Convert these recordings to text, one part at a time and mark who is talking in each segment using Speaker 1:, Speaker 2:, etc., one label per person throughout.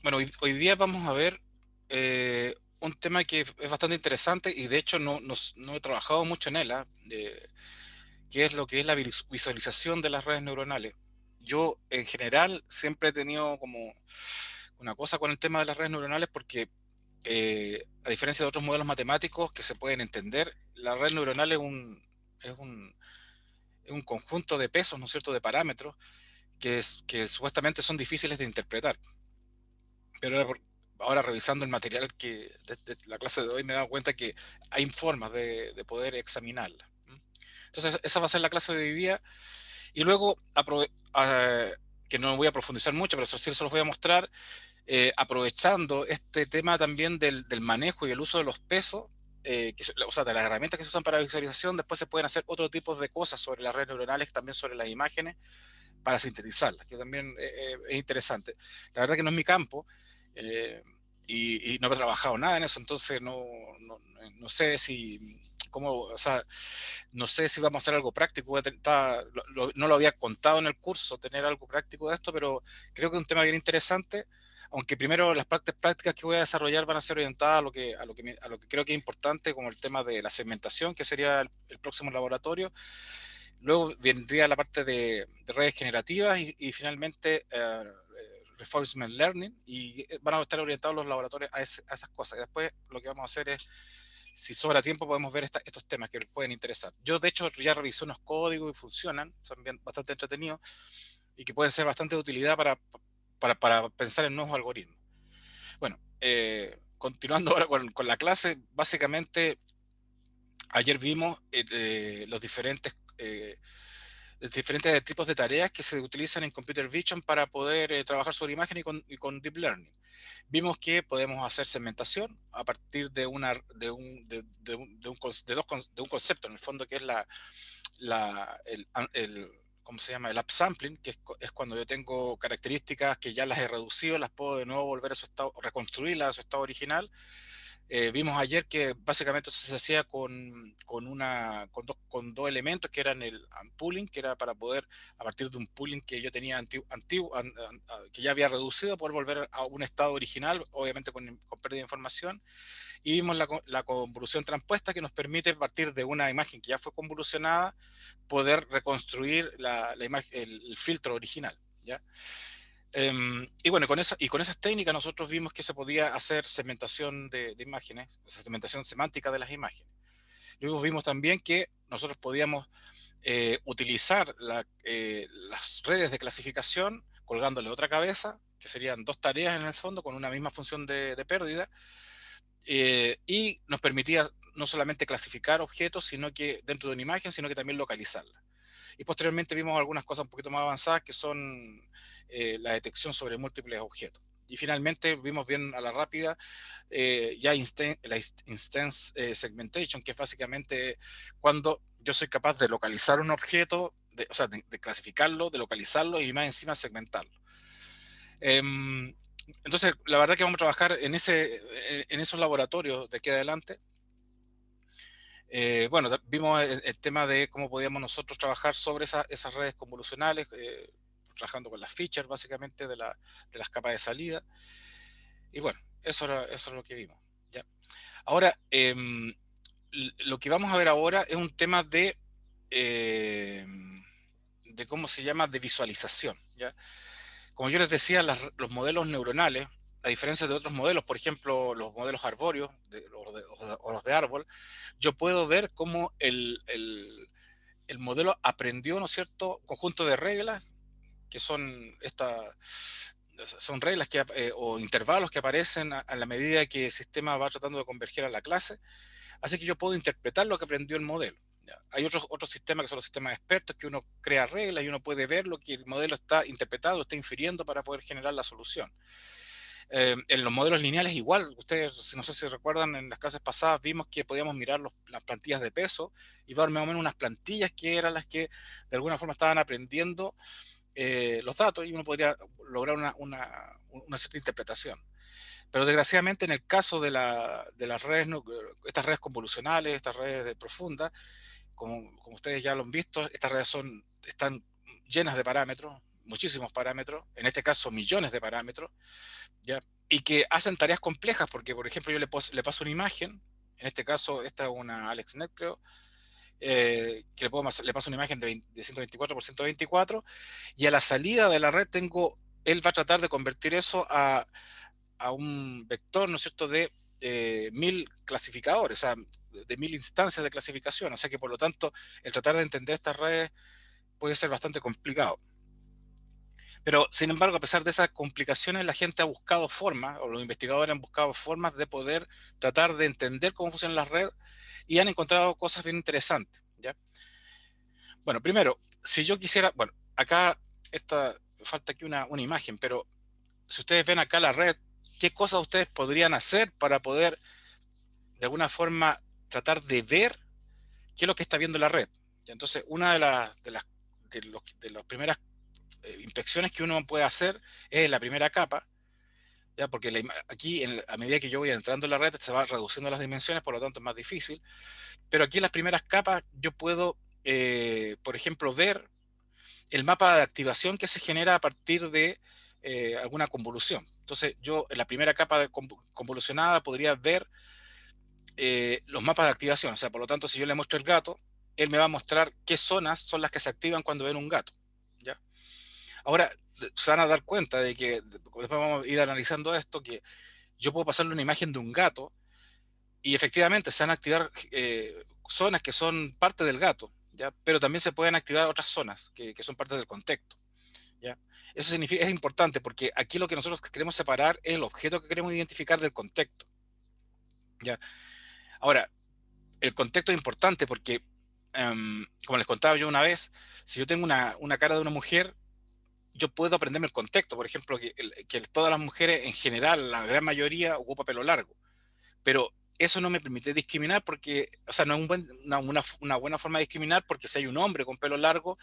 Speaker 1: Bueno, hoy día vamos a ver un tema que es bastante interesante y de hecho no he trabajado mucho en él, que es lo que es la visualización de las redes neuronales. Yo en general siempre he tenido como una cosa con el tema de las redes neuronales porque a diferencia de otros modelos matemáticos que se pueden entender, la red neuronal es un, es un conjunto de pesos, ¿no es cierto?, de parámetros que supuestamente son difíciles de interpretar. Pero ahora revisando el material que de la clase de hoy me he dado cuenta que hay formas de poder examinarla. Entonces esa va a ser la clase de hoy día y luego, que no voy a profundizar mucho, pero sí se los voy a mostrar, aprovechando este tema también del manejo y el uso de los pesos, o sea, de las herramientas que se usan para la visualización, después se pueden hacer otro tipo de cosas sobre las redes neuronales, también sobre las imágenes, para sintetizarlas, que también es interesante. La verdad que no es mi campo, eh, y no he trabajado nada en eso, entonces no sé si, cómo, o sea, no sé si vamos a hacer algo práctico. No lo había contado en el curso, tener algo práctico de esto, pero creo que es un tema bien interesante. Aunque primero las prácticas que voy a desarrollar van a ser orientadas a lo que creo que es importante, como el tema de la segmentación, que sería el próximo laboratorio. Luego vendría la parte de redes generativas y finalmente reinforcement learning, y van a estar orientados los laboratorios a esas cosas. Y después lo que vamos a hacer es, si sobra tiempo, podemos ver estos temas que les pueden interesar. Yo, de hecho, ya revisé unos códigos y funcionan, son bastante entretenidos y que pueden ser bastante de utilidad para pensar en nuevos algoritmos. Bueno, continuando ahora con la clase, básicamente ayer vimos los diferentes tipos de tareas que se utilizan en Computer Vision para poder trabajar sobre imagen y con Deep Learning. Vimos que podemos hacer segmentación a partir de un concepto, en el fondo, que es el ¿cómo se llama? El upsampling, que es cuando yo tengo características que ya las he reducido, las puedo de nuevo volver a su estado, reconstruirlas a su estado original. Vimos ayer que básicamente eso se hacía con dos elementos que eran el unpooling, que era para poder, a partir de un pooling que yo tenía que ya había reducido, poder volver a un estado original, obviamente con pérdida de información. Y vimos la convolución transpuesta, que nos permite, a partir de una imagen que ya fue convolucionada, poder reconstruir la imagen, el filtro original, ¿ya? Y bueno, con esas técnicas nosotros vimos que se podía hacer segmentación de imágenes, o sea, segmentación semántica de las imágenes. Luego vimos también que nosotros podíamos utilizar las redes de clasificación colgándole otra cabeza, que serían dos tareas en el fondo con una misma función de pérdida, y nos permitía no solamente clasificar objetos, sino que dentro de una imagen, sino que también localizarla. Y posteriormente vimos algunas cosas un poquito más avanzadas, que son la detección sobre múltiples objetos. Y finalmente vimos bien a la rápida la instance segmentation, que es básicamente cuando yo soy capaz de localizar un objeto, o sea, de clasificarlo, de localizarlo y más encima segmentarlo. Entonces, la verdad que vamos a trabajar en esos laboratorios de aquí adelante. Bueno, vimos el tema de cómo podíamos nosotros trabajar sobre esas redes convolucionales, trabajando con las features básicamente de las capas de salida. Y bueno, eso es lo que vimos. ¿Ya? Ahora, lo que vamos a ver ahora es un tema eh, de cómo se llama, de visualización. ¿Ya? Como yo les decía, los modelos neuronales, a diferencia de otros modelos, por ejemplo, los modelos arbóreos o los de árbol, yo puedo ver cómo el modelo aprendió, ¿no es cierto?, un conjunto de reglas, que son reglas o intervalos que aparecen a la medida que el sistema va tratando de converger a la clase. Así que yo puedo interpretar lo que aprendió el modelo. ¿Ya? Hay otros sistemas que son los sistemas expertos, que uno crea reglas y uno puede ver lo que el modelo está interpretando, está infiriendo para poder generar la solución. En los modelos lineales igual, ustedes no sé si recuerdan, en las clases pasadas vimos que podíamos mirar las plantillas de peso y ver más o menos unas plantillas que eran las que de alguna forma estaban aprendiendo los datos, y uno podría lograr una cierta interpretación. Pero desgraciadamente en el caso de las redes, estas redes convolucionales, estas redes profundas, como ustedes ya lo han visto, estas redes están llenas de parámetros, muchísimos parámetros, en este caso millones de parámetros, ¿ya? Y que hacen tareas complejas, porque por ejemplo yo le paso una imagen, en este caso esta es una AlexNet creo, que le paso una imagen de 124 por 124, y a la salida de la red él va a tratar de convertir eso a un vector, ¿no es cierto?, de 1000 clasificadores, o sea, de 1000 instancias de clasificación, o sea que por lo tanto el tratar de entender estas redes puede ser bastante complicado. Pero, sin embargo, a pesar de esas complicaciones, la gente ha buscado formas, o los investigadores han buscado formas de poder tratar de entender cómo funcionan las redes y han encontrado cosas bien interesantes, ¿ya? Bueno, primero, si yo quisiera, bueno, acá falta aquí una imagen, pero si ustedes ven acá la red, ¿qué cosas ustedes podrían hacer para poder, de alguna forma, tratar de ver qué es lo que está viendo la red? ¿Ya? Entonces, una de las primeras inspecciones que uno puede hacer es la primera capa, ¿ya? Porque aquí, a medida que yo voy entrando en la red, se va reduciendo las dimensiones, por lo tanto es más difícil. Pero aquí en las primeras capas yo puedo, por ejemplo, ver el mapa de activación que se genera a partir de alguna convolución. Entonces yo en la primera capa convolucionada podría ver los mapas de activación. O sea, por lo tanto, si yo le muestro el gato, él me va a mostrar qué zonas son las que se activan cuando ven un gato, ¿ya? Ahora, se van a dar cuenta de que, después vamos a ir analizando esto, que yo puedo pasarle una imagen de un gato y efectivamente se van a activar zonas que son parte del gato, ¿ya? Pero también se pueden activar otras zonas que son parte del contexto, ¿ya? Eso significa, es importante porque aquí lo que nosotros queremos separar es el objeto que queremos identificar del contexto, ¿ya? Ahora, el contexto es importante porque, como les contaba yo una vez, si yo tengo una cara de una mujer, yo puedo aprenderme el contexto. Por ejemplo, que todas las mujeres en general, la gran mayoría, ocupa pelo largo. Pero eso no me permite discriminar porque, o sea, no es una buena forma de discriminar, porque si hay un hombre con pelo largo,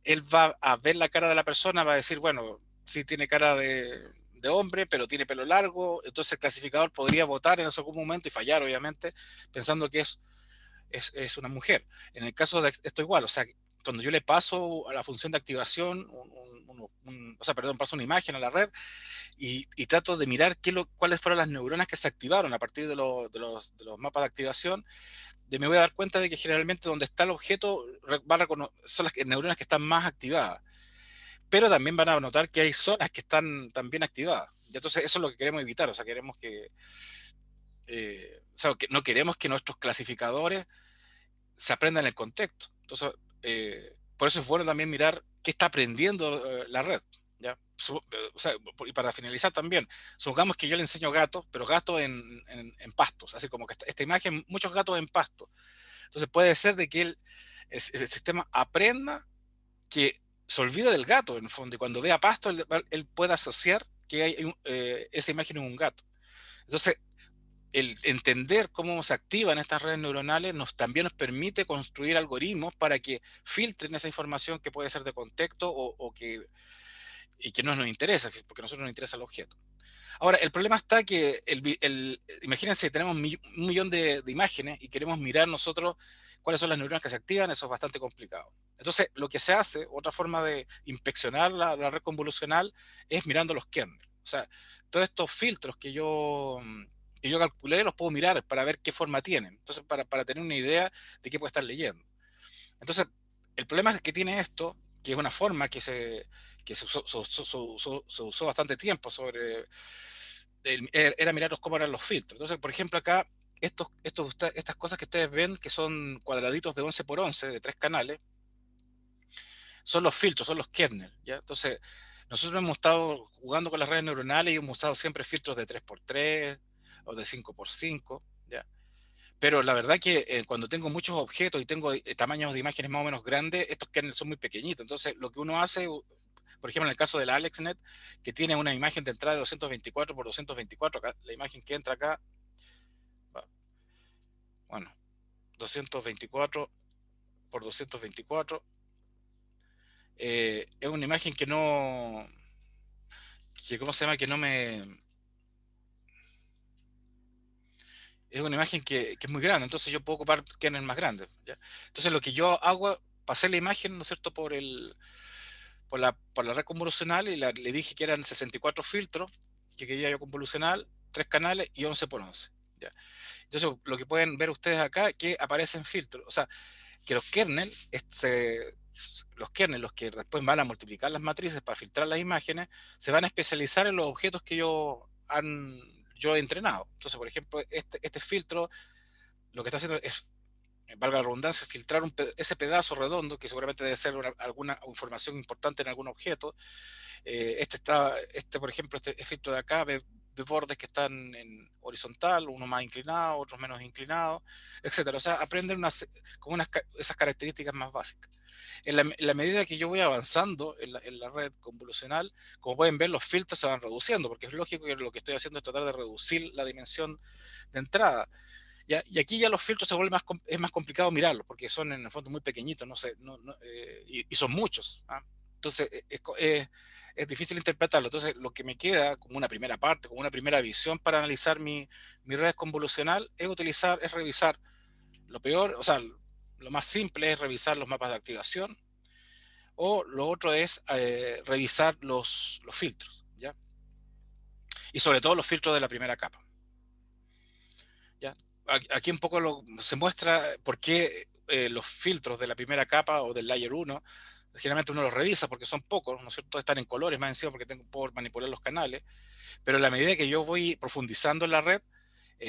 Speaker 1: él va a ver la cara de la persona, va a decir, bueno, sí tiene cara de hombre, pero tiene pelo largo. Entonces el clasificador podría votar en algún momento y fallar, obviamente, pensando que es una mujer. En el caso de esto igual, o sea, cuando yo le paso a la función de activación, o sea, perdón, paso una imagen a la red y trato de mirar cuáles fueron las neuronas que se activaron a partir de los mapas de activación, me voy a dar cuenta de que generalmente donde está el objeto son las neuronas que están más activadas, pero también van a notar que hay zonas que están también activadas. Y entonces eso es lo que queremos evitar, o sea, o sea, que no queremos que nuestros clasificadores se aprenda en el contexto. Entonces, por eso es bueno también mirar qué está aprendiendo la red, ¿ya? O sea, y para finalizar también, supongamos que yo le enseño gatos, pero gatos en pastos, así como que esta imagen, muchos gatos en pasto. Entonces puede ser de que el sistema aprenda que se olvida del gato en el fondo, y cuando vea pasto, él pueda asociar que esa imagen es un gato. Entonces, el entender cómo se activan estas redes neuronales también nos permite construir algoritmos para que filtren esa información que puede ser de contexto y que no nos interesa, porque a nosotros nos interesa el objeto. Ahora, el problema está que, imagínense, tenemos un millón de imágenes y queremos mirar nosotros cuáles son las neuronas que se activan. Eso es bastante complicado. Entonces, lo que se hace, otra forma de inspeccionar la red convolucional, es mirando los kernels. O sea, todos estos filtros que yo calculé, los puedo mirar para ver qué forma tienen. Entonces, para tener una idea de qué puede estar leyendo. Entonces, el problema es que tiene esto, que es una forma que se usó bastante tiempo era mirar cómo eran los filtros. Entonces, por ejemplo, acá, estas cosas que ustedes ven, que son cuadraditos de 11 por 11 de 3 canales, son los filtros, son los kernels, ¿ya? Entonces, nosotros hemos estado jugando con las redes neuronales y hemos usado siempre filtros de 3 por 3 o de 5 por 5, ¿ya? Pero la verdad que cuando tengo muchos objetos y tengo tamaños de imágenes más o menos grandes, estos kernels son muy pequeñitos. Entonces, lo que uno hace, por ejemplo, en el caso de la AlexNet, que tiene una imagen de entrada de 224 por 224, acá, la imagen que entra acá, bueno, 224 por 224, es una imagen ¿cómo se llama? Es una imagen que es muy grande, entonces yo puedo ocupar kernels más grandes, ¿ya? Entonces lo que yo hago, pasé la imagen, ¿no es cierto?, por la red convolucional y le dije que eran 64 filtros que quería yo convolucional, 3 canales y 11 por 11. ¿Ya? Entonces, lo que pueden ver ustedes acá es que aparecen filtros. O sea, que los kernels, los que después van a multiplicar las matrices para filtrar las imágenes, se van a especializar en los objetos que yo he entrenado. Entonces, por ejemplo, este filtro lo que está haciendo es, valga la redundancia, filtrar ese pedazo redondo, que seguramente debe ser alguna información importante en algún objeto. Por ejemplo, este filtro de acá ve bordes que están en horizontal, uno más inclinado, otros menos inclinados, etcétera. O sea, aprenden como esas características más básicas. En la medida que yo voy avanzando en la red convolucional, como pueden ver, los filtros se van reduciendo, porque es lógico que lo que estoy haciendo es tratar de reducir la dimensión de entrada. ¿Ya? Y aquí ya los filtros se vuelven es más complicado mirarlos, porque son en el fondo muy pequeñitos, no sé, y son muchos. ¿Ah? Entonces es difícil interpretarlo. Entonces lo que me queda como una primera parte, como una primera visión para analizar mi red convolucional es revisar lo peor, o sea, lo más simple es revisar los mapas de activación, o lo otro es revisar los filtros, ¿ya? Y sobre todo los filtros de la primera capa. ¿Ya? Aquí un poco se muestra por qué los filtros de la primera capa o del layer 1, generalmente uno los revisa porque son pocos, ¿no es cierto? Están en colores más encima porque puedo manipular los canales, pero a la medida que yo voy profundizando en la red,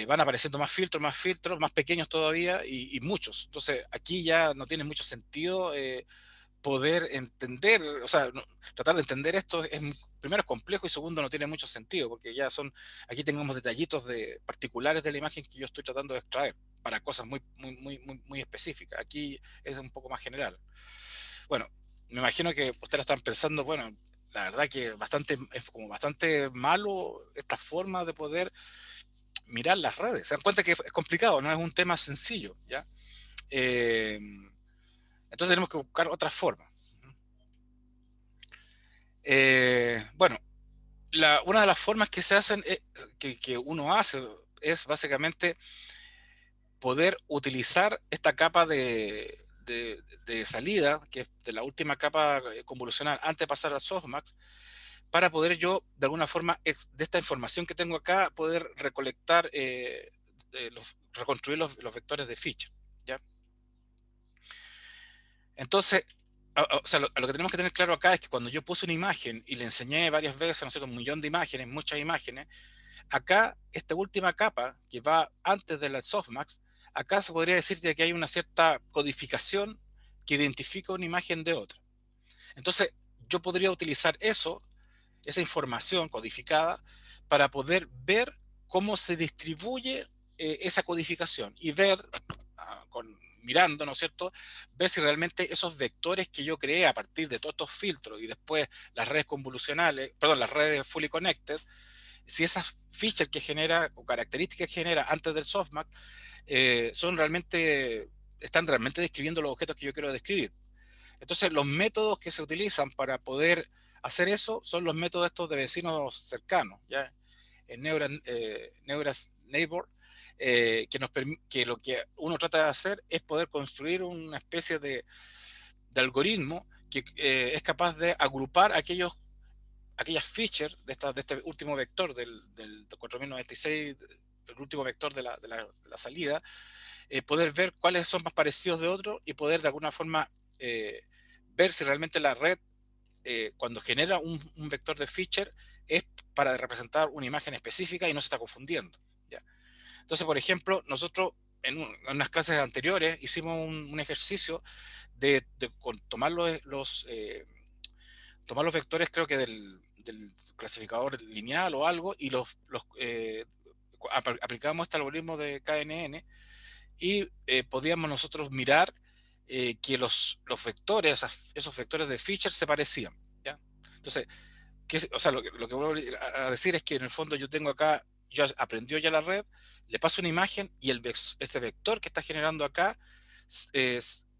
Speaker 1: van apareciendo más filtros, más pequeños todavía y muchos. Entonces aquí ya no tiene mucho sentido poder entender, o sea, tratar de entender esto primero es complejo y segundo no tiene mucho sentido, porque aquí tenemos detallitos particulares de la imagen que yo estoy tratando de extraer para cosas muy específicas. Aquí es un poco más general. Bueno, me imagino que ustedes están pensando, bueno, la verdad que es como bastante malo esta forma de poder mirar las redes. Se dan cuenta que es complicado, no es un tema sencillo, ¿ya? Eh, entonces tenemos que buscar otras formas. Bueno, una de las formas que se hacen, que uno hace, es básicamente poder utilizar esta capa de salida, que es de la última capa convolucional antes de pasar al softmax, para poder yo, de alguna forma, de esta información que tengo acá, poder recolectar, reconstruir los vectores de Fisher, ¿ya? Entonces, o sea, lo que tenemos que tener claro acá es que cuando yo puse una imagen y le enseñé varias veces, ¿no sé, un millón de imágenes, muchas imágenes, acá, esta última capa, que va antes de la softmax, acá se podría decir que hay una cierta codificación que identifica una imagen de otra. Entonces, yo podría utilizar esa información codificada, para poder ver cómo se distribuye esa codificación y ver, mirando, ¿no es cierto?, ver si realmente esos vectores que yo creé a partir de todos estos filtros y después las redes convolucionales, perdón, las redes fully connected, si esas features que genera o características que genera antes del softmax están realmente describiendo los objetos que yo quiero describir. Entonces, los métodos que se utilizan para poder hacer eso son los métodos estos de vecinos cercanos, ¿ya? Neuras Neighbor, que lo que uno trata de hacer es poder construir una especie de algoritmo que es capaz de agrupar aquellas features de este último vector del 4096, el último vector de la salida, poder ver cuáles son más parecidos de otros y poder de alguna forma ver si realmente la red, cuando genera un vector de feature, es para representar una imagen específica y no se está confundiendo, ¿ya? Entonces, por ejemplo, nosotros en unas clases anteriores hicimos un ejercicio de tomar los vectores, creo que del clasificador lineal o algo, y aplicamos este algoritmo de KNN y podíamos nosotros mirar que los vectores, esos vectores de Fisher se parecían, ¿ya? Entonces, o sea, lo que voy a decir es que en el fondo yo tengo acá, ya aprendió ya la red, le paso una imagen y este vector que está generando acá,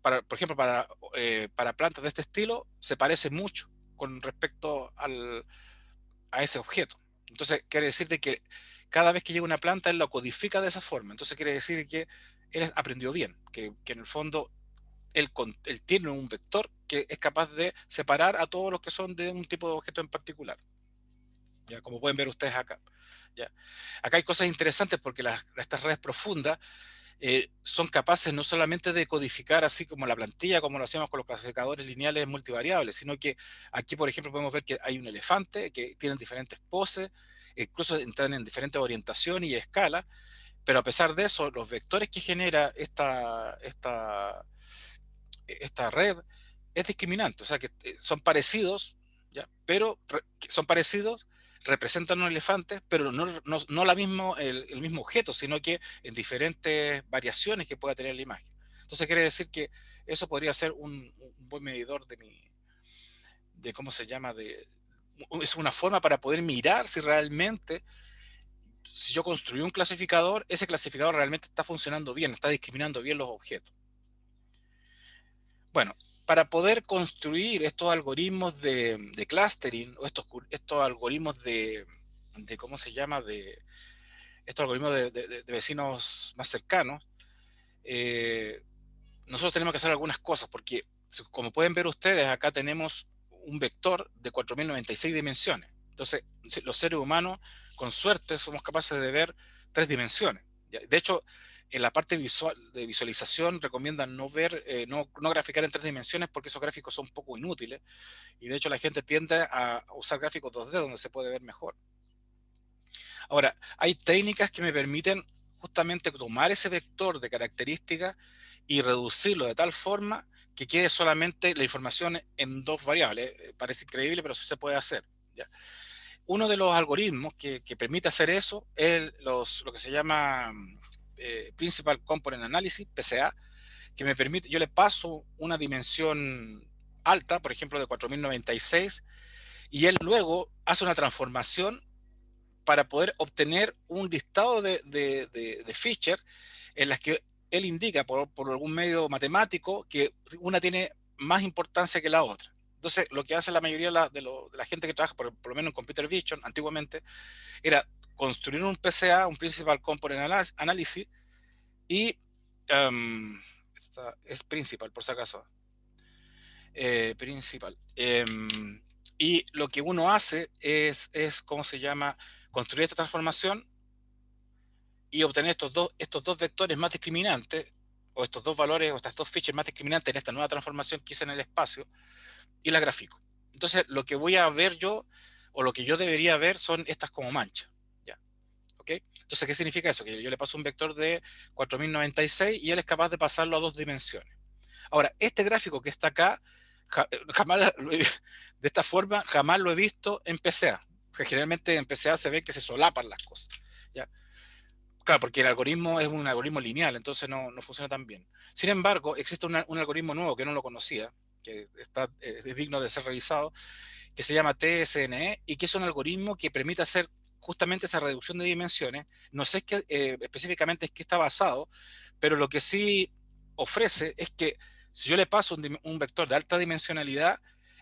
Speaker 1: por ejemplo, para plantas de este estilo, se parece mucho con respecto a ese objeto. Entonces, quiere decir de que cada vez que llega una planta, él lo codifica de esa forma. Entonces, quiere decir que él aprendió bien, que en el fondo él tiene un vector que es capaz de separar a todos los que son de un tipo de objeto en particular. ¿Ya? Como pueden ver ustedes acá. ¿Ya? Acá hay cosas interesantes porque estas redes profundas son capaces no solamente de codificar así como la plantilla, como lo hacíamos con los clasificadores lineales multivariables, sino que aquí, por ejemplo, podemos ver que hay un elefante que tiene diferentes poses, incluso entran en diferentes orientaciones y escalas, pero a pesar de eso, los vectores que genera esta red es discriminante, o sea que son parecidos, ¿ya? Pero son parecidos, representan un elefante, pero no el mismo objeto, sino que en diferentes variaciones que pueda tener la imagen. Entonces quiere decir que eso podría ser un buen medidor de cómo se llama, es una forma para poder mirar si realmente, si yo construí un clasificador, ese clasificador realmente está funcionando bien, está discriminando bien los objetos. Bueno, para poder construir estos algoritmos de clustering o estos algoritmos ¿cómo se llama? Estos algoritmos de vecinos más cercanos, eh, nosotros tenemos que hacer algunas cosas porque, como pueden ver ustedes, acá tenemos un vector de 4096 dimensiones. Entonces, los seres humanos, con suerte, somos capaces de ver 3 dimensiones. De hecho, en la parte visual de visualización recomiendan no ver, no graficar en 3 dimensiones porque esos gráficos son un poco inútiles y de hecho la gente tiende a usar gráficos 2D donde se puede ver mejor. Ahora, hay técnicas que me permiten justamente tomar ese vector de características y reducirlo de tal forma que quede solamente la información en 2 variables. Parece increíble, pero eso se puede hacer. ¿Ya? Uno de los algoritmos que permite hacer eso es lo que se llama Principal Component Analysis, PCA, que me permite, yo le paso una dimensión alta, por ejemplo, de 4096, y él luego hace una transformación para poder obtener un listado de features en las que él indica por algún medio matemático que una tiene más importancia que la otra. Entonces, lo que hace la mayoría de la gente que trabaja, por lo menos en Computer Vision, antiguamente, era construir un PCA, un Principal Component Analysis, y esta es Principal, por si acaso. Principal. Y lo que uno hace ¿cómo se llama? Construir esta transformación y obtener estos dos vectores más discriminantes, o estos dos valores, o estas dos features más discriminantes en esta nueva transformación que hice en el espacio, y la grafico. Entonces, lo que voy a ver yo, o lo que yo debería ver, son estas como manchas. ¿Ya? ¿Ok? Entonces, ¿qué significa eso? Que yo le paso un vector de 4096 y él es capaz de pasarlo a 2 dimensiones. Ahora, este gráfico que está acá, jamás de esta forma, jamás lo he visto en PCA. Generalmente en PCA se ve que se solapan las cosas. ¿Ya? Claro, porque el algoritmo es un algoritmo lineal, entonces no funciona tan bien. Sin embargo, existe un algoritmo nuevo que no lo conocía, que es digno de ser revisado, que se llama TSNE y que es un algoritmo que permite hacer justamente esa reducción de dimensiones. No sé específicamente es qué está basado, pero lo que sí ofrece es que si yo le paso un vector de alta dimensionalidad,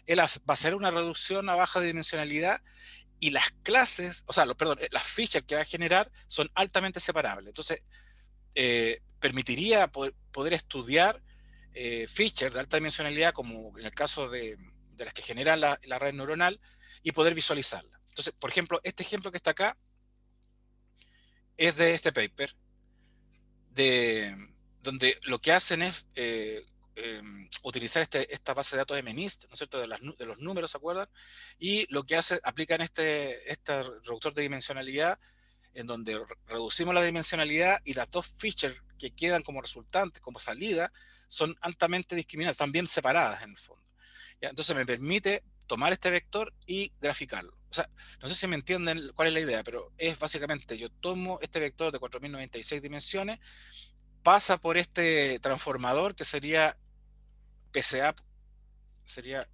Speaker 1: él va a hacer una reducción a baja dimensionalidad y las clases, o sea, perdón, las features que va a generar son altamente separables. Entonces, permitiría poder estudiar features de alta dimensionalidad, como en el caso de las que genera la red neuronal, y poder visualizarla. Entonces, por ejemplo, este ejemplo que está acá es de este paper, donde lo que hacen es utilizar esta base de datos de MNIST, ¿no es cierto?, de los números, ¿se acuerdan? Y lo que aplican este reductor de dimensionalidad, en donde reducimos la dimensionalidad y las dos features que quedan como resultantes, como salida, son altamente discriminadas, están bien separadas en el fondo. ¿Ya? Entonces me permite tomar este vector y graficarlo. O sea, no sé si me entienden cuál es la idea, pero es básicamente, yo tomo este vector de 4096 dimensiones, pasa por este transformador que sería PCA, sería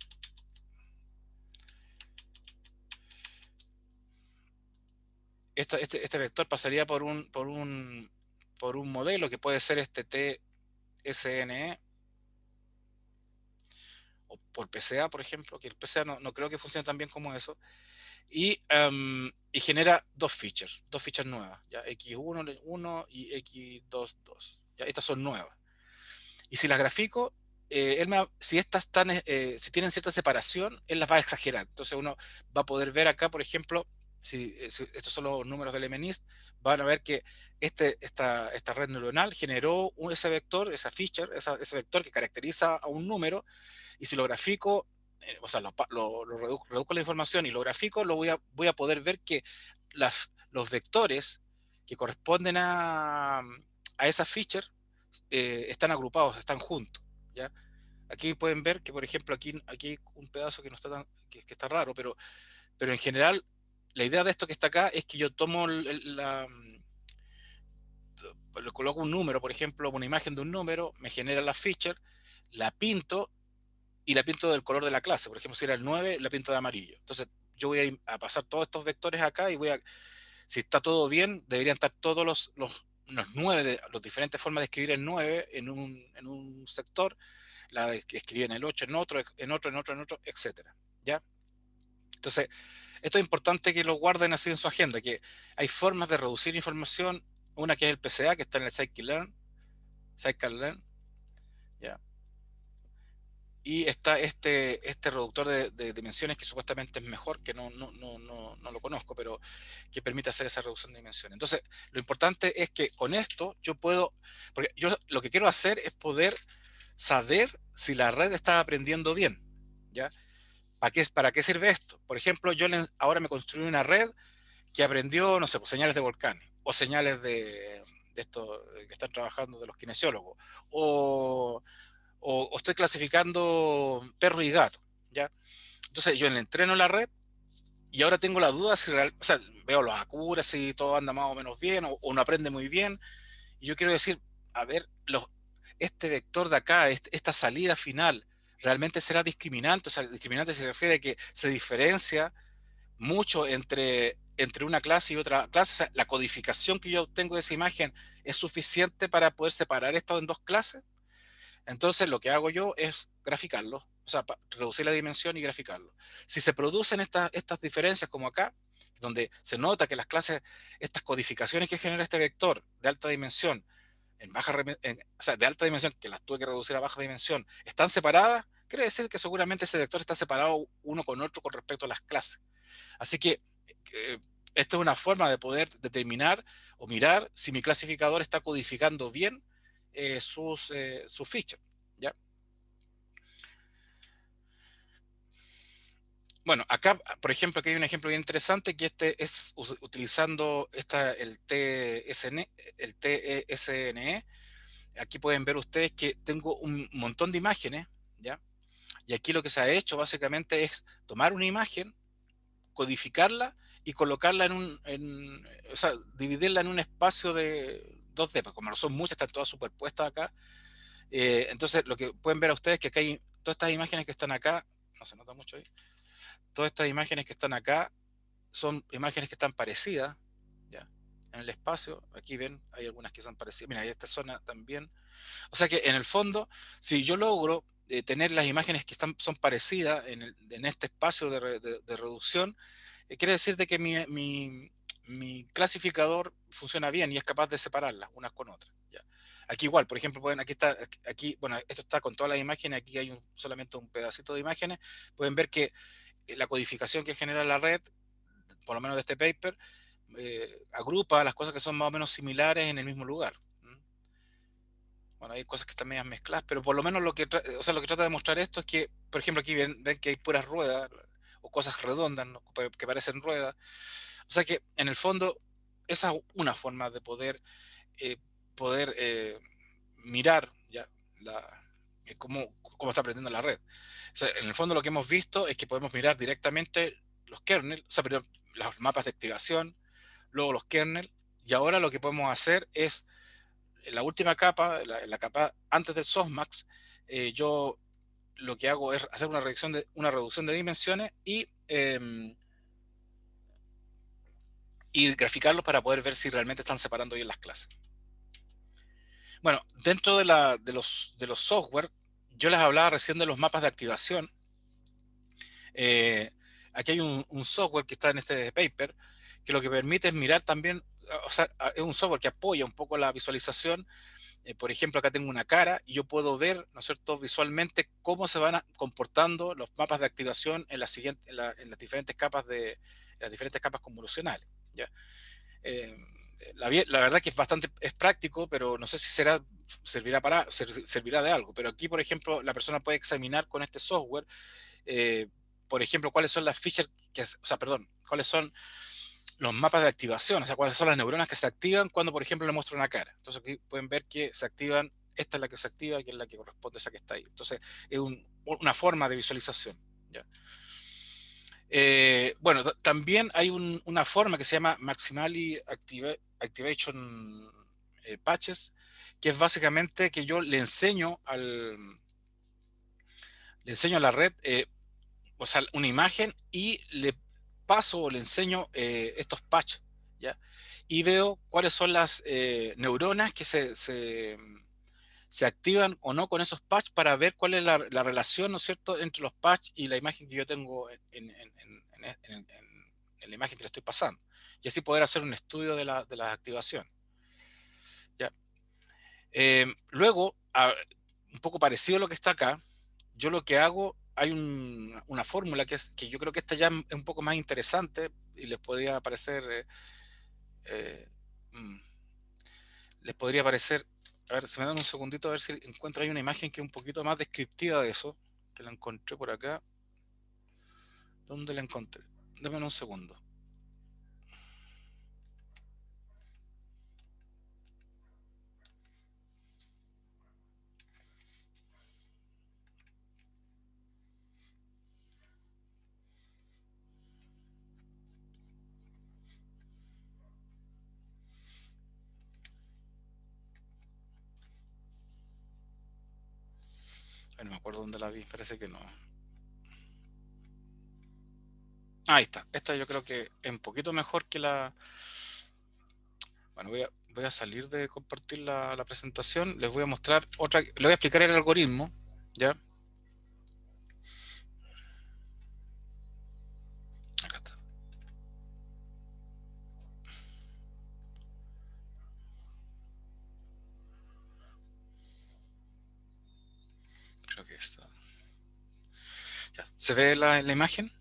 Speaker 1: este vector pasaría por un modelo que puede ser este TSNE o por PCA, por ejemplo, que el PCA no creo que funcione tan bien como eso, y genera dos features nuevas, ya X1 y X2, 2. Ya, estas son nuevas. Y si las grafico, si estas están, si tienen cierta separación, él las va a exagerar. Entonces uno va a poder ver acá, por ejemplo, si estos son los números del MNIST, van a ver que esta red neuronal generó ese vector, esa feature, ese vector que caracteriza a un número, y si lo grafico, o sea, reduzco la información y lo grafico, voy a poder ver que los vectores que corresponden a esa feature están agrupados, están juntos. ¿Ya? Aquí pueden ver que, por ejemplo, aquí hay un pedazo que no está que está raro, pero en general, la idea de esto que está acá es que yo tomo le coloco un número, por ejemplo, una imagen de un número, me genera la feature, la pinto y la pinto del color de la clase. Por ejemplo, si era el 9, la pinto de amarillo. Entonces, yo voy a pasar todos estos vectores acá y si está todo bien, deberían estar todos los 9, las diferentes formas de escribir el 9 en un sector, la de que escriben el 8 en otro, etcétera. ¿Ya? Entonces, esto es importante que lo guarden así en su agenda, que hay formas de reducir información, una que es el PCA, que está en el scikit-learn, ¿ya? Y está este reductor de dimensiones que supuestamente es mejor, que no lo conozco, pero que permite hacer esa reducción de dimensiones. Entonces, lo importante es que con esto yo puedo, porque yo lo que quiero hacer es poder saber si la red está aprendiendo bien, ¿ya? Para qué sirve esto? Por ejemplo, ahora me construí una red que aprendió, no sé, pues, señales de volcanes, o señales de esto que están trabajando de los kinesiólogos, o, o estoy clasificando perros y gatos, ¿ya? Entonces yo le entreno la red y ahora tengo la duda si o sea, veo los acuras, si todo anda más o menos bien, o no aprende muy bien, y yo quiero decir, a ver, este vector de acá, esta salida final, ¿realmente será discriminante? O sea, discriminante se refiere a que se diferencia mucho entre una clase y otra clase. O sea, la codificación que yo obtengo de esa imagen es suficiente para poder separar esto en dos clases. Entonces lo que hago yo es graficarlo, o sea, reducir la dimensión y graficarlo. Si se producen estas diferencias como acá, donde se nota que las clases, estas codificaciones que genera este vector de alta dimensión, o sea, de alta dimensión, que las tuve que reducir a baja dimensión, están separadas, quiere decir que seguramente ese vector está separado uno con otro con respecto a las clases. Así que esta es una forma de poder determinar o mirar si mi clasificador está codificando bien sus features. ¿Ya? Bueno, acá, por ejemplo, aquí hay un ejemplo bien interesante que este es utilizando el TESNE. Aquí pueden ver ustedes que tengo un montón de imágenes, ¿ya? Y aquí lo que se ha hecho básicamente es tomar una imagen, codificarla y colocarla o sea, dividirla en un espacio de 2D, pues como no son muchas, están todas superpuestas acá. Entonces, lo que pueden ver a ustedes es que acá hay todas estas imágenes que están acá, no se nota mucho ahí, todas estas imágenes que están acá son imágenes que están parecidas, ¿ya? En el espacio, aquí ven, hay algunas que son parecidas, mira, hay esta zona también. O sea que en el fondo, si yo logro tener las imágenes que son parecidas en este espacio de reducción, quiere decir de que mi clasificador funciona bien y es capaz de separarlas unas con otras. ¿Ya? Aquí igual, por ejemplo, bueno, esto está con todas las imágenes, aquí hay solamente un pedacito de imágenes, pueden ver que la codificación que genera la red, por lo menos de este paper, agrupa las cosas que son más o menos similares en el mismo lugar. Bueno, hay cosas que están medias mezcladas, pero por lo menos o sea, lo que trata de mostrar esto es que, por ejemplo, aquí ven que hay puras ruedas o cosas redondas, ¿no? Que parecen ruedas. O sea que en el fondo esa es una forma de eh, poder mirar ya la, cómo está aprendiendo la red. O sea, en el fondo lo que hemos visto es que podemos mirar directamente los kernels, o sea, perdón, los mapas de activación, luego los kernels, y ahora lo que podemos hacer es en la última capa, la capa antes del softmax, yo lo que hago es hacer una reducción de dimensiones y graficarlos para poder ver si realmente están separando bien las clases. Bueno, dentro de los software, yo les hablaba recién de los mapas de activación. Eh, Aquí hay un software que está en este paper que lo que permite es mirar también, o sea, es un software que apoya un poco la visualización Por ejemplo, acá tengo una cara y yo puedo ver, ¿no es cierto?, visualmente cómo se van comportando los mapas de activación en en las diferentes capas las diferentes capas convolucionales. ¿Ya? Eh, la verdad que es práctico, pero no sé si servirá de algo. Pero aquí, por ejemplo, la persona puede examinar con este software, eh, por ejemplo, cuáles son las features o sea, perdón, cuáles son los mapas de activación, o sea, cuáles son las neuronas que se activan cuando, por ejemplo, le muestro una cara. Entonces aquí pueden ver que se activan, esta es la que se activa, que es la que corresponde a esa que está ahí. Entonces es una forma de visualización. ¿Ya? Bueno, también hay una forma que se llama Maximally Activation Patches, que es básicamente que yo le enseño a la red, o sea, una imagen y le paso o le enseño estos patches, ¿ya? Y veo cuáles son las neuronas que se activan o no con esos patches para ver cuál es la relación, ¿no es cierto?, entre los patches y la imagen que yo tengo en la imagen que le estoy pasando. Y así poder hacer un estudio de la activación. ¿Ya? Luego, un poco parecido a lo que está acá, yo lo que hago, hay una fórmula que yo creo que esta ya es un poco más interesante y les podría parecer, eh, mm, les podría parecer, a ver, si me dan un segundito a ver si encuentro ahí una imagen que es un poquito más descriptiva de eso, que la encontré por acá. ¿Dónde la encontré? Dame un segundo. No me acuerdo dónde la vi, parece que no. Ahí está. Esta yo creo que es un poquito mejor que la... Bueno, voy a salir de compartir la presentación. Les voy a mostrar otra. Le voy a explicar el algoritmo. ¿Ya? Acá está. Creo que está. Ya. ¿Se ve la imagen?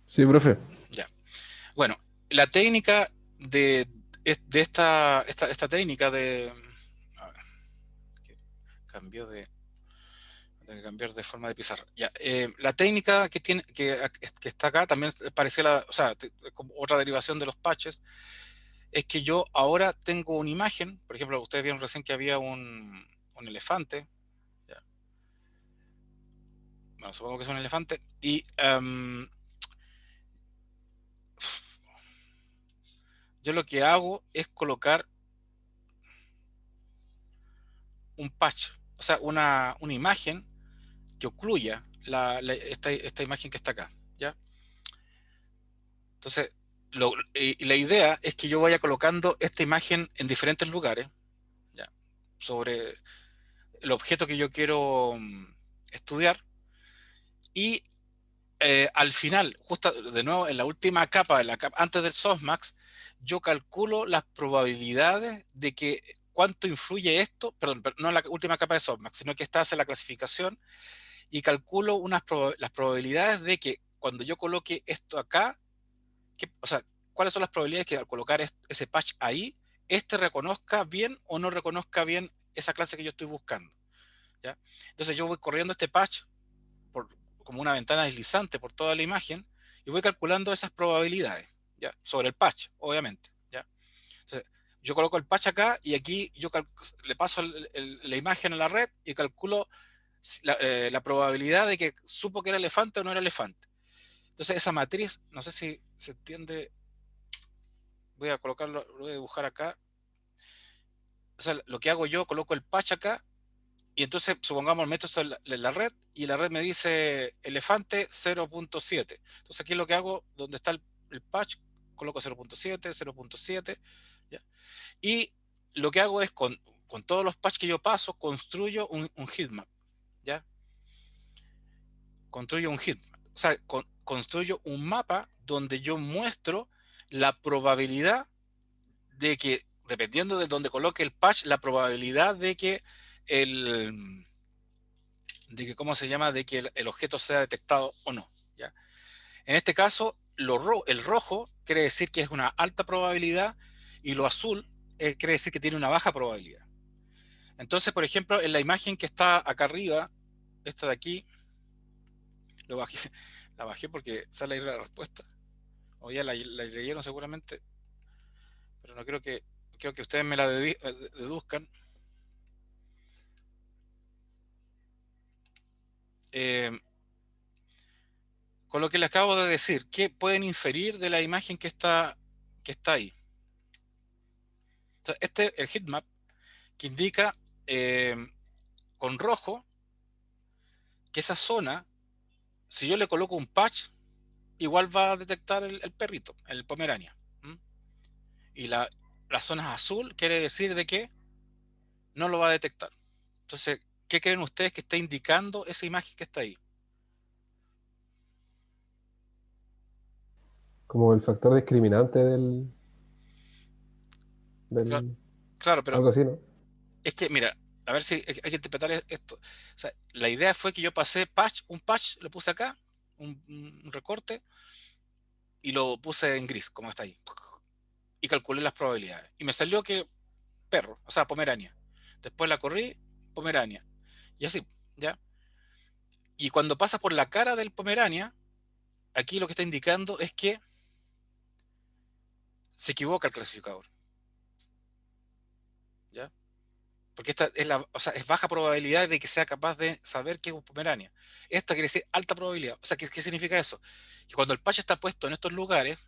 Speaker 2: Sí, profe.
Speaker 1: Ya. Bueno, la técnica de esta técnica de... A ver, cambió de... Tengo que cambiar de forma de pizarra. Ya, la técnica que está acá también parece o sea, como otra derivación de los patches, es que yo ahora tengo una imagen, por ejemplo, ustedes vieron recién que había un elefante, ya, bueno, supongo que es un elefante, y yo lo que hago es colocar un patch, o sea, una imagen que ocluya esta imagen que está acá, ¿ya? Entonces, y la idea es que yo vaya colocando esta imagen en diferentes lugares, ¿ya? Sobre el objeto que yo quiero estudiar, y al final, justo de nuevo en la última capa, antes del softmax, yo calculo las probabilidades de que cuánto influye esto, perdón, no en la última capa de softmax, sino que esta hace la clasificación y calculo las probabilidades de que cuando yo coloque esto acá, o sea, cuáles son las probabilidades que al colocar ese patch ahí, este reconozca bien o no reconozca bien esa clase que yo estoy buscando. ¿Ya? Entonces yo voy corriendo este patch por, como una ventana deslizante por toda la imagen y voy calculando esas probabilidades, ¿ya? Sobre el patch, obviamente. ¿Ya? Entonces, yo coloco el patch acá y aquí yo le paso la imagen a la red y calculo la probabilidad de que supo que era elefante o no era elefante. Entonces esa matriz, no sé si se entiende, voy a colocarlo, lo voy a dibujar acá. O sea, lo que hago yo, coloco el patch acá y entonces supongamos meto esto en la red y la red me dice elefante 0.7. Entonces aquí lo que hago, donde está el patch, coloco 0.7, 0.7, ¿ya? Y lo que hago es con todos los patches que yo paso, construyo un heatmap, ¿ya? Construyo un heatmap. O sea, construyo un mapa donde yo muestro la probabilidad de que, dependiendo de donde coloque el patch, la probabilidad de que el, ¿cómo se llama? De que el objeto sea detectado o no, ¿ya? En este caso, el rojo quiere decir que es una alta probabilidad y lo azul quiere decir que tiene una baja probabilidad. Entonces, por ejemplo, en la imagen que está acá arriba, esta de aquí, lo bajé, la bajé porque sale ahí la respuesta. O ya la leyeron seguramente, pero no creo que ustedes me la deduzcan. Eh, con lo que les acabo de decir, ¿qué pueden inferir de la imagen que está ahí? Entonces, este es el heatmap que indica eh, con rojo que esa zona, si yo le coloco un patch, igual va a detectar el perrito, el Pomerania. ¿Mm? Y las zonas azul quiere decir de que no lo va a detectar. Entonces, ¿qué creen ustedes que está indicando esa imagen que está ahí?
Speaker 2: Como el factor discriminante
Speaker 1: Claro,
Speaker 2: del,
Speaker 1: claro, pero
Speaker 2: algo así, ¿no?
Speaker 1: es que, mira, a ver si hay que interpretar esto. O sea, la idea fue que yo pasé patch, un patch, lo puse acá, un recorte, y lo puse en gris, como está ahí. Y calculé las probabilidades. Y me salió que perro, o sea, Pomerania. Después la corrí, Pomerania. Y así, ¿ya? Y cuando pasa por la cara del Pomerania, aquí lo que está indicando es que se equivoca el clasificador, ¿ya? Porque esta es o sea, es baja probabilidad de que sea capaz de saber qué es un Pomerania. Esta quiere decir alta probabilidad. O sea, ¿qué significa eso? Que cuando el patch está puesto en estos lugares,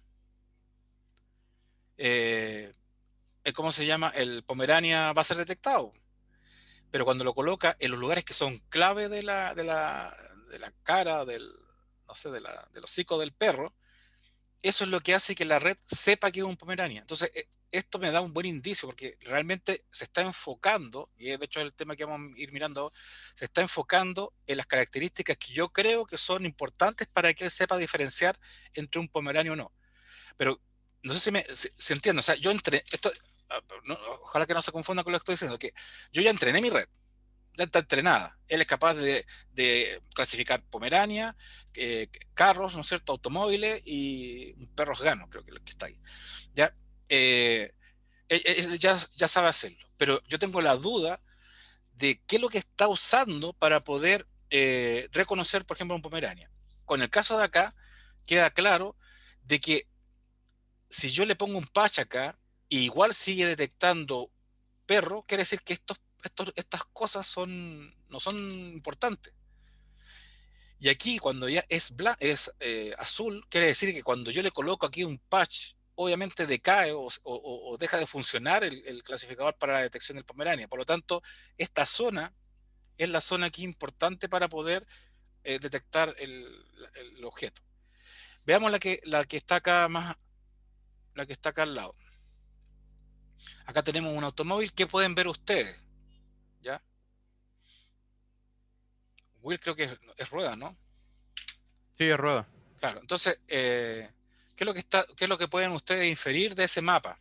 Speaker 1: eh, ¿cómo se llama? El Pomerania va a ser detectado. Pero cuando lo coloca en los lugares que son clave de la cara, no sé, del hocico del perro, eso es lo que hace que la red sepa que es un Pomerania. Entonces, esto me da un buen indicio porque realmente se está enfocando, y de hecho es el tema que vamos a ir mirando, se está enfocando en las características que yo creo que son importantes para que él sepa diferenciar entre un Pomerania o no. Pero no sé si entiendo, o sea, yo entrené, ojalá que no se confunda con lo que estoy diciendo, que yo ya entrené mi red, ya está entrenada. Él es capaz de clasificar Pomerania, carros, ¿no es cierto?, automóviles y un perro afgano, creo que es el que está ahí. Ya, eh, él ya sabe hacerlo, pero yo tengo la duda de qué es lo que está usando para poder reconocer, por ejemplo, un Pomerania. Con el caso de acá, queda claro de que si yo le pongo un patch acá, e igual sigue detectando perro, quiere decir que estas cosas no son importantes. Y aquí, cuando ya es azul, quiere decir que cuando yo le coloco aquí un patch, obviamente decae o deja de funcionar el clasificador para la detección del Pomerania. Por lo tanto, esta zona es la zona aquí importante para poder detectar el objeto. Veamos la que está acá la que está acá al lado. Acá tenemos un automóvil que pueden ver ustedes, ¿ya? Will creo que es rueda, ¿no?
Speaker 3: Sí, es rueda.
Speaker 1: Claro, entonces, qué es lo que pueden ustedes inferir de ese mapa?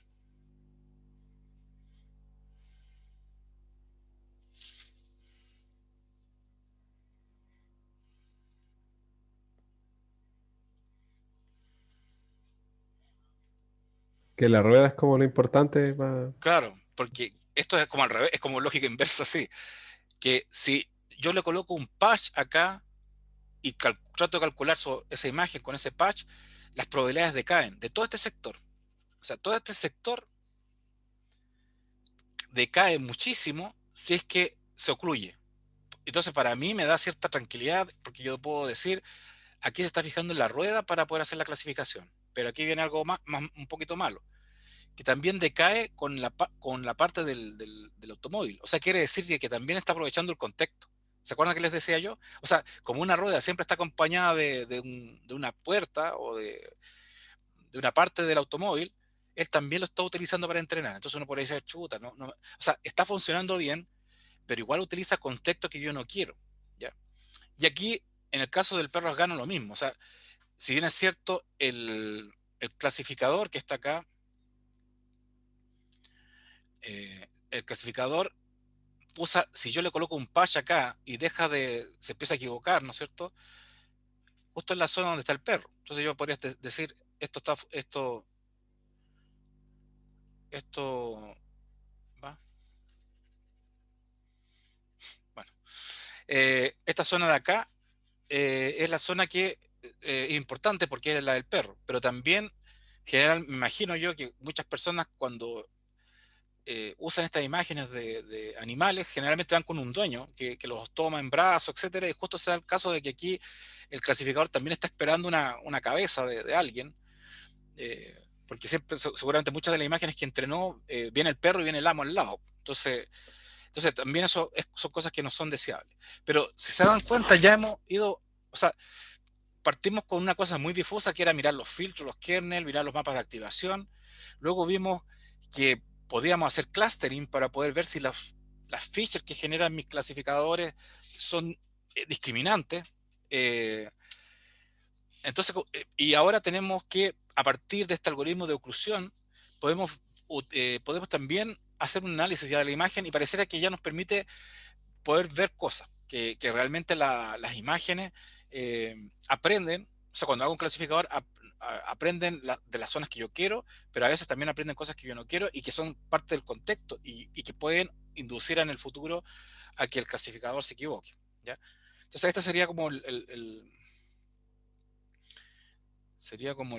Speaker 2: Que la rueda es como lo importante para...
Speaker 1: Claro, porque esto es como al revés, es como lógica inversa, sí. Que si yo le coloco un patch acá y trato de calcular esa imagen con ese patch, las probabilidades decaen de todo este sector. O sea, todo este sector decae muchísimo si es que se ocluye. Entonces, para mí me da cierta tranquilidad porque yo puedo decir, aquí se está fijando en la rueda para poder hacer la clasificación. Pero aquí viene algo un poquito malo, que también decae con la parte del automóvil. O sea, quiere decir que también está aprovechando el contexto. ¿Se acuerdan que les decía yo? O sea, como una rueda siempre está acompañada de una puerta o de una parte del automóvil, él también lo está utilizando para entrenar. Entonces uno podría decir, chuta, o sea, está funcionando bien, pero igual utiliza contexto que yo no quiero. ¿Ya? Y aquí, en el caso del perro afgano, lo mismo. O sea, si bien es cierto, el clasificador que está acá el clasificador usa, si yo le coloco un patch acá y se empieza a equivocar, ¿no es cierto? Justo en la zona donde está el perro. Entonces yo podría decir, esto va, bueno, esta zona de acá es la zona que es importante porque es la del perro, pero también me imagino yo que muchas personas cuando usan estas imágenes de animales, generalmente van con un dueño que los toma en brazos, etcétera, y justo se da el caso de que aquí el clasificador también está esperando una cabeza de alguien, porque siempre, seguramente muchas de las imágenes que entrenó, viene el perro y viene el amo al lado. Entonces también son cosas que no son deseables. Pero si se dan cuenta, ya hemos ido, o sea, partimos con una cosa muy difusa que era mirar los filtros, los kernels, mirar los mapas de activación. Luego vimos que podíamos hacer clustering para poder ver si las features que generan mis clasificadores son discriminantes. Eh, y ahora tenemos que, a partir de este algoritmo de oclusión, podemos también hacer un análisis ya de la imagen y pareciera que ya nos permite poder ver cosas, que realmente las imágenes aprenden, o sea, cuando hago un clasificador, aprenden de las zonas que yo quiero, pero a veces también aprenden cosas que yo no quiero y que son parte del contexto y que pueden inducir en el futuro a que el clasificador se equivoque, ¿ya? Entonces, este sería como sería como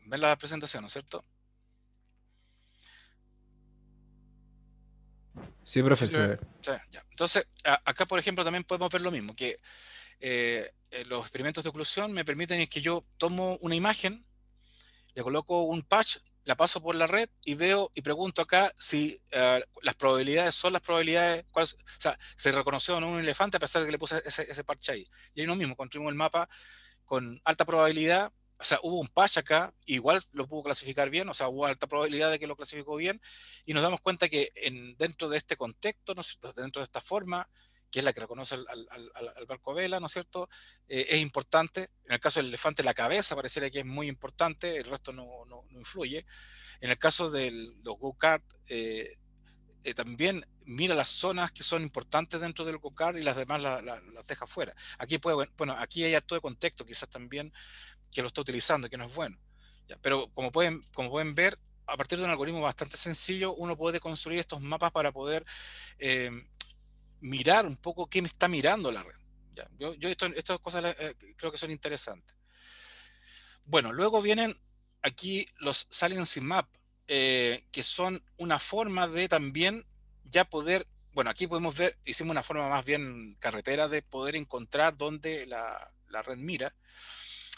Speaker 1: ver la presentación, ¿no es cierto?
Speaker 2: Sí,
Speaker 3: Sí, se ve.
Speaker 2: profesor.
Speaker 1: O sea, ya. Entonces, acá, por ejemplo, también podemos ver lo mismo, que los experimentos de oclusión me permiten es que yo tomo una imagen, le coloco un patch, la paso por la red y veo y pregunto acá si las probabilidades son las probabilidades, o sea, se reconoció o no un elefante a pesar de que le puse ese patch ahí. Y ahí lo mismo, construimos el mapa con alta probabilidad, o sea, hubo un patch acá, igual lo pudo clasificar bien, o sea, hubo alta probabilidad de que lo clasificó bien, y nos damos cuenta que dentro de este contexto, ¿no es cierto?, dentro de esta forma, que es la que reconoce al barco vela, ¿no es cierto?, es importante. En el caso del elefante, la cabeza pareciera que es muy importante, el resto no influye. En el caso de los go-kart, también mira las zonas que son importantes dentro del go-kart y las demás las deja fuera. Aquí bueno, aquí hay acto de contexto, quizás también que lo está utilizando y que no es bueno. ¿Ya? Pero como pueden ver, a partir de un algoritmo bastante sencillo, uno puede construir estos mapas para poder eh, mirar un poco qué me está mirando la red. ¿Ya? Yo estas cosas creo que son interesantes. Bueno, luego vienen aquí los Saliency Map, que son una forma de también ya poder, bueno, aquí podemos ver, hicimos una forma más bien carretera de poder encontrar dónde la red mira.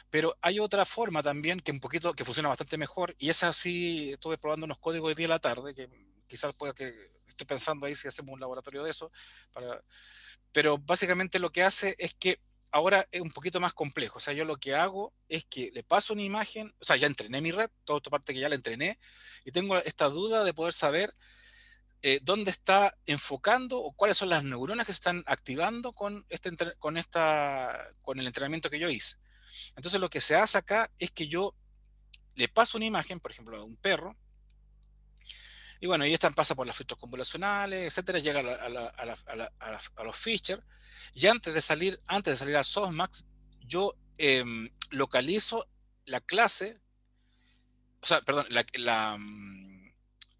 Speaker 1: Pero hay otra forma también que un poquito, que funciona bastante mejor, y esa sí estuve probando unos códigos de día a la tarde, que quizás pueda que estoy pensando ahí si hacemos un laboratorio de eso, pero básicamente lo que hace es que ahora es un poquito más complejo. O sea, yo lo que hago es que le paso una imagen, o sea, ya entrené mi red, toda esta parte que ya la entrené, y tengo esta duda de poder saber dónde está enfocando o cuáles son las neuronas que se están activando con el entrenamiento que yo hice. Entonces lo que se hace acá es que yo le paso una imagen, por ejemplo, a un perro, y bueno, y esta pasa por las filtros convolucionales, etcétera, llega a los features, y antes de salir al softmax, yo localizo la clase, o sea, perdón, la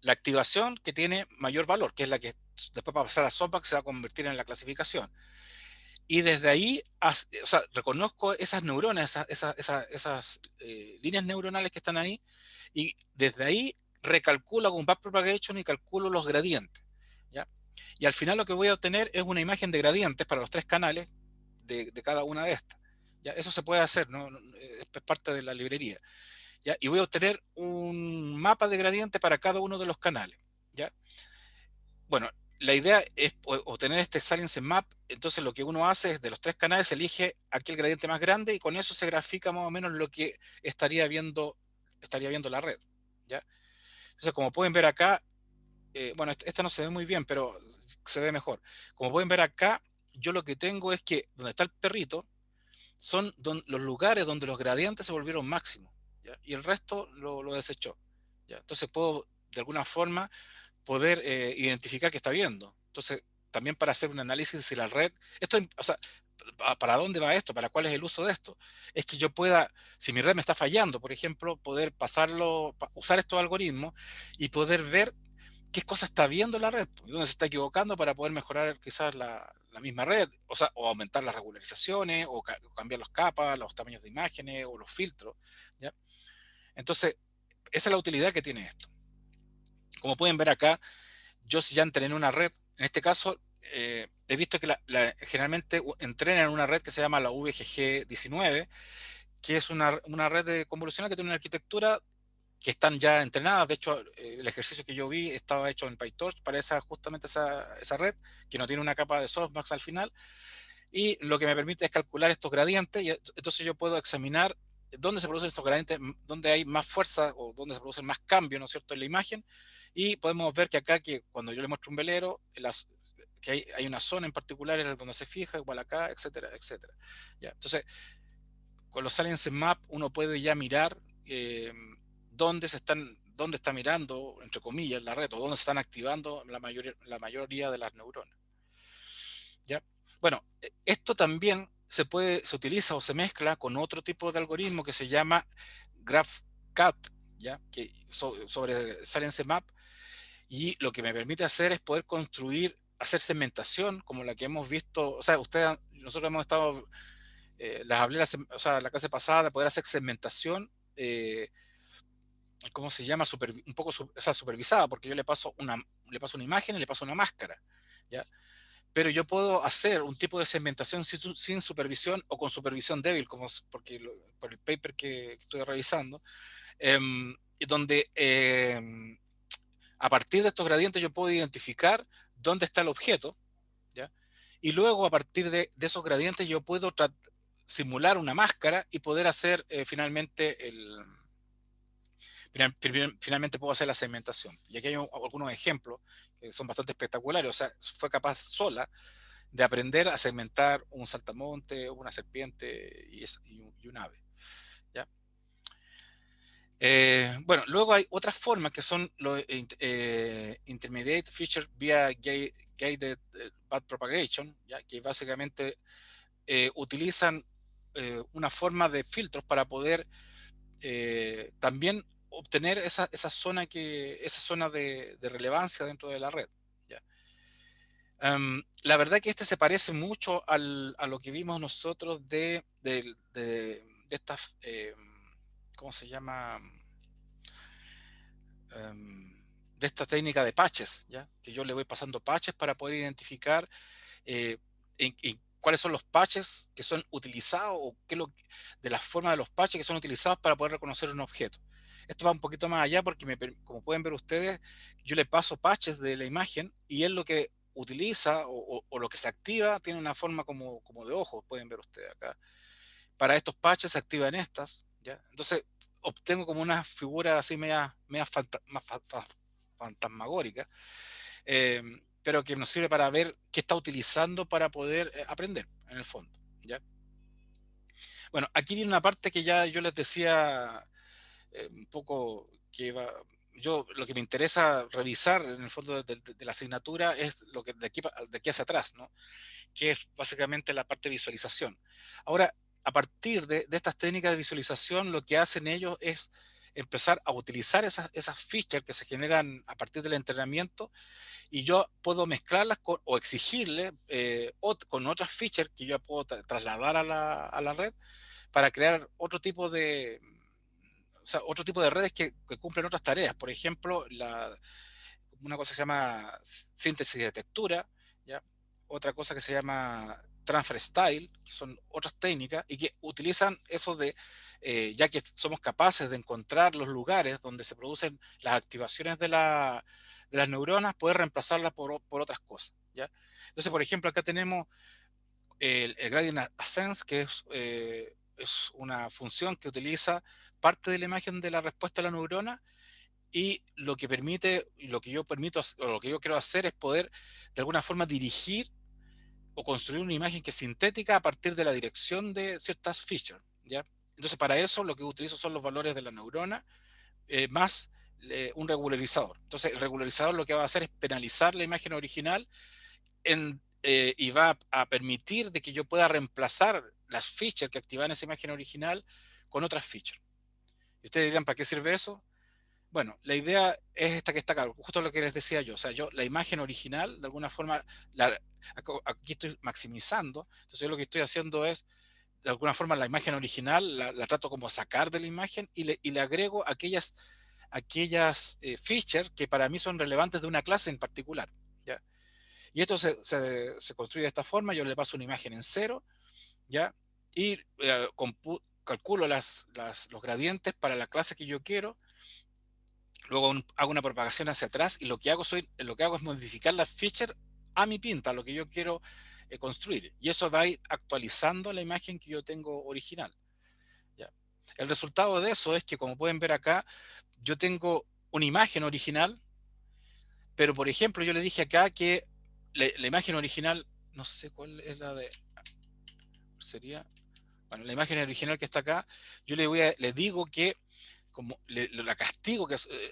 Speaker 1: activación que tiene mayor valor, que es la que después para pasar a softmax se va a convertir en la clasificación. Y desde ahí, o sea, reconozco esas neuronas, esas líneas neuronales que están ahí, y desde ahí recalculo, hago un backpropagation y calculo los gradientes, ¿ya? Y al final lo que voy a obtener es una imagen de gradientes para los tres canales de cada una de estas. ¿Ya? Eso se puede hacer, ¿no? Es parte de la librería. ¿Ya? Y voy a obtener un mapa de gradientes para cada uno de los canales. ¿Ya? Bueno, la idea es obtener este Salience Map. Entonces lo que uno hace es de los tres canales elige aquel gradiente más grande y con eso se grafica más o menos lo que estaría viendo la red, ¿ya? Entonces como pueden ver acá, bueno, esta no se ve muy bien, pero se ve mejor. Como pueden ver acá, yo lo que tengo es que donde está el perrito son los lugares donde los gradientes se volvieron máximos, ¿ya? Y el resto lo desechó. ¿ya? Entonces puedo, de alguna forma, poder identificar qué está viendo. Entonces, también para hacer un análisis de si la red, o sea, ¿para dónde va esto? ¿Para cuál es el uso de esto? Es que yo pueda, si mi red me está fallando, por ejemplo, poder usar estos algoritmos y poder ver qué cosa está viendo la red, dónde se está equivocando para poder mejorar quizás la misma red, o sea, o aumentar las regularizaciones, o cambiar las capas, los tamaños de imágenes, o los filtros, ¿ya? Entonces, esa es la utilidad que tiene esto. Como pueden ver acá, yo si ya entrené una red, en este caso, he visto que generalmente entrenan en una red que se llama la VGG19, que es una red de convolucional que tiene una arquitectura que están ya entrenadas. De hecho, el ejercicio que yo vi estaba hecho en PyTorch para justamente esa red, que no tiene una capa de softmax al final, y lo que me permite es calcular estos gradientes, y entonces yo puedo examinar dónde se producen estos gradientes, dónde hay más fuerza o dónde se producen más cambios, ¿no es cierto?, en la imagen, y podemos ver que acá, que cuando yo le muestro un velero, que hay una zona en particular en donde se fija, igual acá, etcétera, etcétera. ¿Ya? Entonces, con los Salience Map uno puede ya mirar dónde está mirando, entre comillas, la red, o dónde se están activando la mayoría de las neuronas. ¿Ya? Bueno, esto también se utiliza o se mezcla con otro tipo de algoritmo que se llama GraphCAD, ¿ya? Sobre Salience Map, y lo que me permite hacer es poder hacer segmentación como la que hemos visto. O sea, nosotros hemos estado, las hablé la clase pasada, de poder hacer segmentación, ¿cómo se llama? Un poco supervisada, porque yo le paso una imagen y le paso una máscara, ¿ya? Pero yo puedo hacer un tipo de segmentación sin supervisión o con supervisión débil, por el paper que estoy revisando, donde a partir de estos gradientes yo puedo identificar dónde está el objeto, ¿ya? Y luego a partir de esos gradientes yo puedo simular una máscara y poder hacer finalmente puedo hacer la segmentación. Y aquí hay algunos ejemplos que son bastante espectaculares. O sea, fue capaz sola de aprender a segmentar un saltamonte, una serpiente y un ave, ¿ya? Bueno, luego hay otras formas que son los Intermediate Feature via Gated Backpropagation, ¿ya? Que básicamente utilizan una forma de filtros para poder también obtener esa zona de relevancia dentro de la red, ¿ya? La verdad que este se parece mucho a lo que vimos nosotros de estas, ¿cómo se llama? De esta técnica de patches, ¿ya? Que yo le voy pasando patches para poder identificar eh, cuáles son los patches que son utilizados, o de la forma de los patches que son utilizados para poder reconocer un objeto. Esto va un poquito más allá porque, como pueden ver ustedes, yo le paso patches de la imagen y él lo que utiliza o lo que se activa tiene una forma como de ojos, pueden ver ustedes acá. Para estos patches se activan estas, ¿ya? Entonces obtengo como una figura así media fantasmagórica, eh, pero que nos sirve para ver qué está utilizando para poder aprender, en el fondo, ¿ya? Bueno, aquí viene una parte que ya yo les decía un poco lo que me interesa revisar en el fondo de la asignatura es lo que de aquí hacia atrás, ¿no? Que es básicamente la parte de visualización. Ahora, a partir de estas técnicas de visualización, lo que hacen ellos es empezar a utilizar esas features que se generan a partir del entrenamiento, y yo puedo mezclarlas o exigirle con otras features que yo puedo trasladar a la red para crear otro tipo de redes que cumplen otras tareas. Por ejemplo, una cosa que se llama síntesis de textura, ¿ya? Otra cosa que se llama transfer style, que son otras técnicas y que utilizan eso ya que somos capaces de encontrar los lugares donde se producen las activaciones de las neuronas, poder reemplazarlas por otras cosas, ¿ya? Entonces, por ejemplo, acá tenemos el gradient ascent, que es una función que utiliza parte de la imagen de la respuesta de la neurona, y lo que yo permito, o lo que yo quiero hacer es poder de alguna forma dirigir o construir una imagen que es sintética a partir de la dirección de ciertas features, ¿ya? Entonces, para eso lo que utilizo son los valores de la neurona, más un regularizador. Entonces el regularizador lo que va a hacer es penalizar la imagen original y va a permitir de que yo pueda reemplazar las features que activan esa imagen original con otras features. Y ustedes dirán, ¿para qué sirve eso? Bueno, la idea es esta que está acá, justo lo que les decía yo. O sea, yo la imagen original, de alguna forma, aquí estoy maximizando. Entonces yo lo que estoy haciendo es, de alguna forma, la imagen original la trato como sacar de la imagen y le agrego aquellas features que para mí son relevantes de una clase en particular. ¿Ya? Y esto se construye de esta forma. Yo le paso una imagen en cero, ¿ya? Y calculo los gradientes para la clase que yo quiero. Luego hago una propagación hacia atrás y lo que hago es modificar las features a mi pinta, a lo que yo quiero construir. Y eso va a ir actualizando la imagen que yo tengo original. ¿Ya? El resultado de eso es que, como pueden ver acá, yo tengo una imagen original, pero por ejemplo yo le dije acá que la imagen original, no sé cuál es la de... Sería... Bueno, la imagen original que está acá, yo le digo que como la castigo,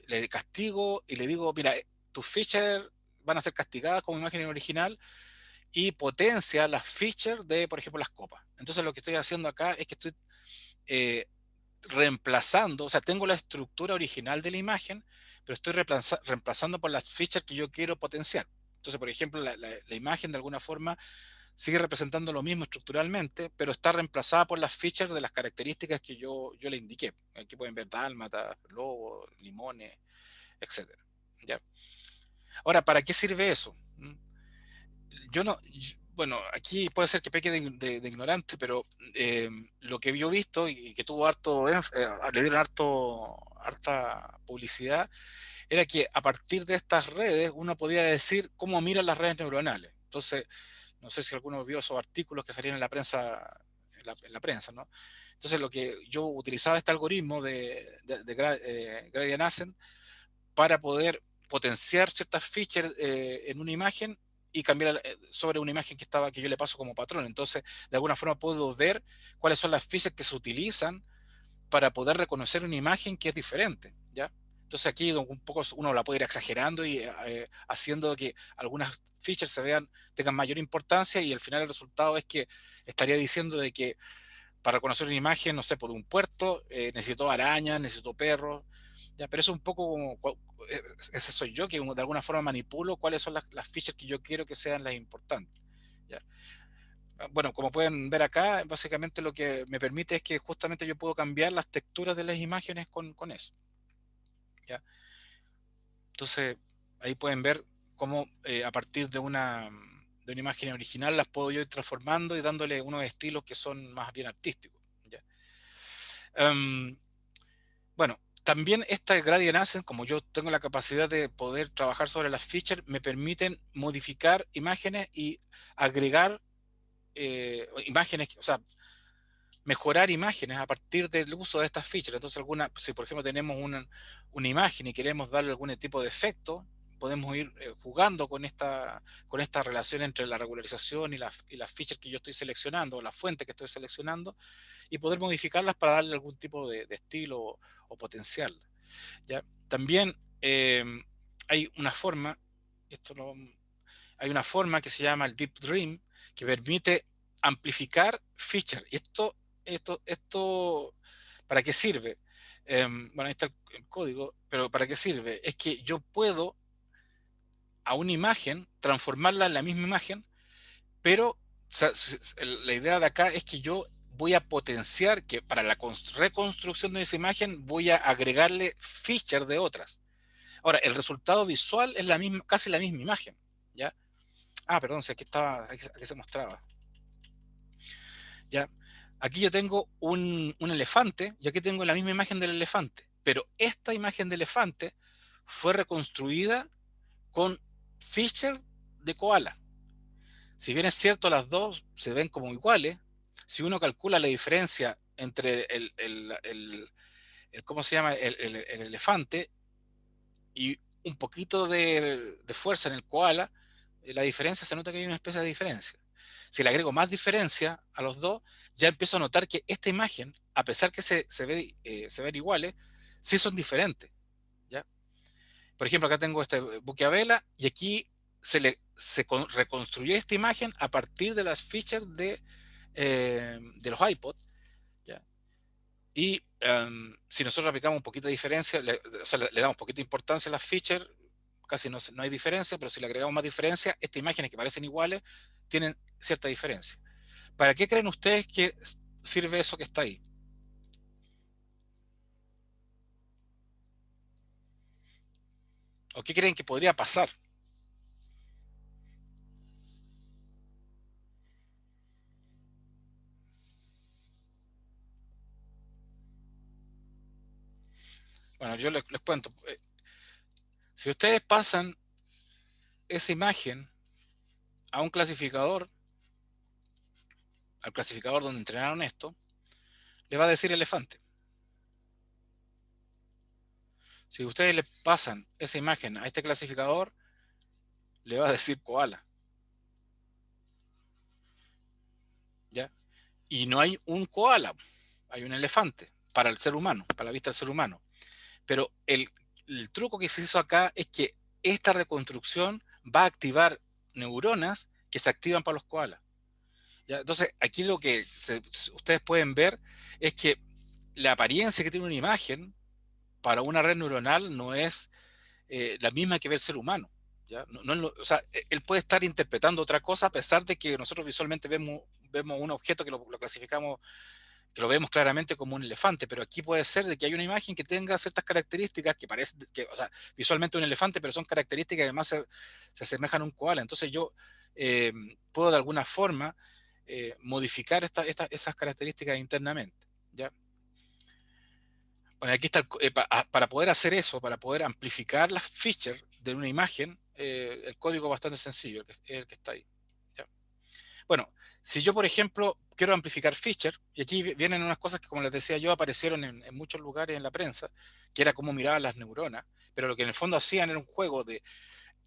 Speaker 1: le castigo y le digo, mira, tus features van a ser castigadas como imagen original y potencia las features de, por ejemplo, las copas. Entonces lo que estoy haciendo acá es que estoy eh, reemplazando, o sea, tengo la estructura original de la imagen, pero estoy reemplazando por las features que yo quiero potenciar. Entonces, por ejemplo, la imagen de alguna forma sigue representando lo mismo estructuralmente, pero está reemplazada por las features de las características que yo le indiqué. Aquí pueden ver dálmatas, lobos, limones, etcétera. ¿Ya? Ahora, ¿para qué sirve eso? Yo no, bueno, aquí puede ser que peque de ignorante, pero lo que yo he visto y que tuvo le dieron harta publicidad, era que a partir de estas redes uno podía decir cómo miran las redes neuronales. Entonces, no sé si alguno vio esos artículos que salían en la prensa, en la prensa, ¿no? Entonces, lo que yo utilizaba este algoritmo de Gradient Ascent para poder potenciar ciertas features en una imagen y cambiar sobre una imagen que yo le paso como patrón. Entonces, de alguna forma puedo ver cuáles son las features que se utilizan para poder reconocer una imagen que es diferente, ¿ya? Entonces aquí un poco uno la puede ir exagerando y haciendo que algunas features tengan mayor importancia y al final el resultado es que estaría diciendo de que para reconocer una imagen, no sé, por un puerto, necesito arañas, necesito perros, ya, pero eso es un poco como, ese soy yo que de alguna forma manipulo cuáles son las features que yo quiero que sean las importantes, ¿ya? Bueno, como pueden ver acá, básicamente lo que me permite es que justamente yo puedo cambiar las texturas de las imágenes con eso, ¿ya? Entonces, ahí pueden ver cómo a partir de una imagen original las puedo yo ir transformando y dándole unos estilos que son más bien artísticos, ¿ya? Bueno, también esta Gradient Ascent, como yo tengo la capacidad de poder trabajar sobre las features, me permiten modificar imágenes y agregar imágenes, o sea, mejorar imágenes a partir del uso de estas features. Entonces, si por ejemplo tenemos una imagen y queremos darle algún tipo de efecto, podemos ir jugando con esta relación entre la regularización y las features que yo estoy seleccionando, o la fuente que estoy seleccionando, y poder modificarlas para darle algún tipo de estilo o potencial. ¿Ya? También hay una forma, esto no, hay una forma que se llama el Deep Dream, que permite amplificar features. Y esto, ¿para qué sirve? Bueno, ahí está el código, pero ¿para qué sirve? Es que yo puedo a una imagen transformarla en la misma imagen, pero la idea de acá es que yo voy a potenciar que para la reconstrucción de esa imagen voy a agregarle features de otras. Ahora, el resultado visual es casi la misma imagen, ¿ya? Perdón, si aquí se mostraba. ¿Ya? Aquí yo tengo un elefante y aquí tengo la misma imagen del elefante, pero esta imagen de elefante fue reconstruida con feature de koala. Si bien es cierto, las dos se ven como iguales, si uno calcula la diferencia entre ¿cómo se llama? El elefante y un poquito de fuerza en el koala, la diferencia se nota que hay una especie de diferencia. Si le agrego más diferencia a los dos, ya empiezo a notar que esta imagen, a pesar que se ven iguales, sí son diferentes, ¿ya? Por ejemplo, acá tengo este buque a vela y aquí se reconstruyó esta imagen a partir de las features de los iPods. ¿Ya? Y si nosotros aplicamos un poquito de diferencia, o sea, le damos poquita importancia a las features, casi no hay diferencia, pero si le agregamos más diferencia, estas imágenes que parecen iguales tienen cierta diferencia. ¿Para qué creen ustedes que sirve eso que está ahí? ¿O qué creen que podría pasar? Bueno, yo les cuento. Si ustedes pasan esa imagen a un clasificador, al clasificador donde entrenaron esto, le va a decir elefante. Si ustedes le pasan esa imagen a este clasificador, le va a decir koala. ¿Ya? Y no hay un koala, hay un elefante para el ser humano, para la vista del ser humano. Pero el truco que se hizo acá es que esta reconstrucción va a activar neuronas que se activan para los koalas. ¿Ya? Entonces, aquí lo que ustedes pueden ver es que la apariencia que tiene una imagen para una red neuronal no es la misma que ve el ser humano. ¿Ya? O sea, él puede estar interpretando otra cosa a pesar de que nosotros visualmente vemos un objeto que lo clasificamos, que lo vemos claramente como un elefante, pero aquí puede ser de que hay una imagen que tenga ciertas características que parece que, o sea, visualmente un elefante, pero son características que además se asemejan a un koala. Entonces yo eh, puedo de alguna forma modificar esas características internamente. ¿Ya? Bueno, aquí está, para poder hacer eso, para poder amplificar las features de una imagen, el código es bastante sencillo, el que está ahí. ¿Ya? Bueno, si yo, por ejemplo, quiero amplificar feature, y aquí vienen unas cosas que, como les decía yo, aparecieron en muchos lugares en la prensa, que era cómo miraban las neuronas, pero lo que en el fondo hacían era un juego de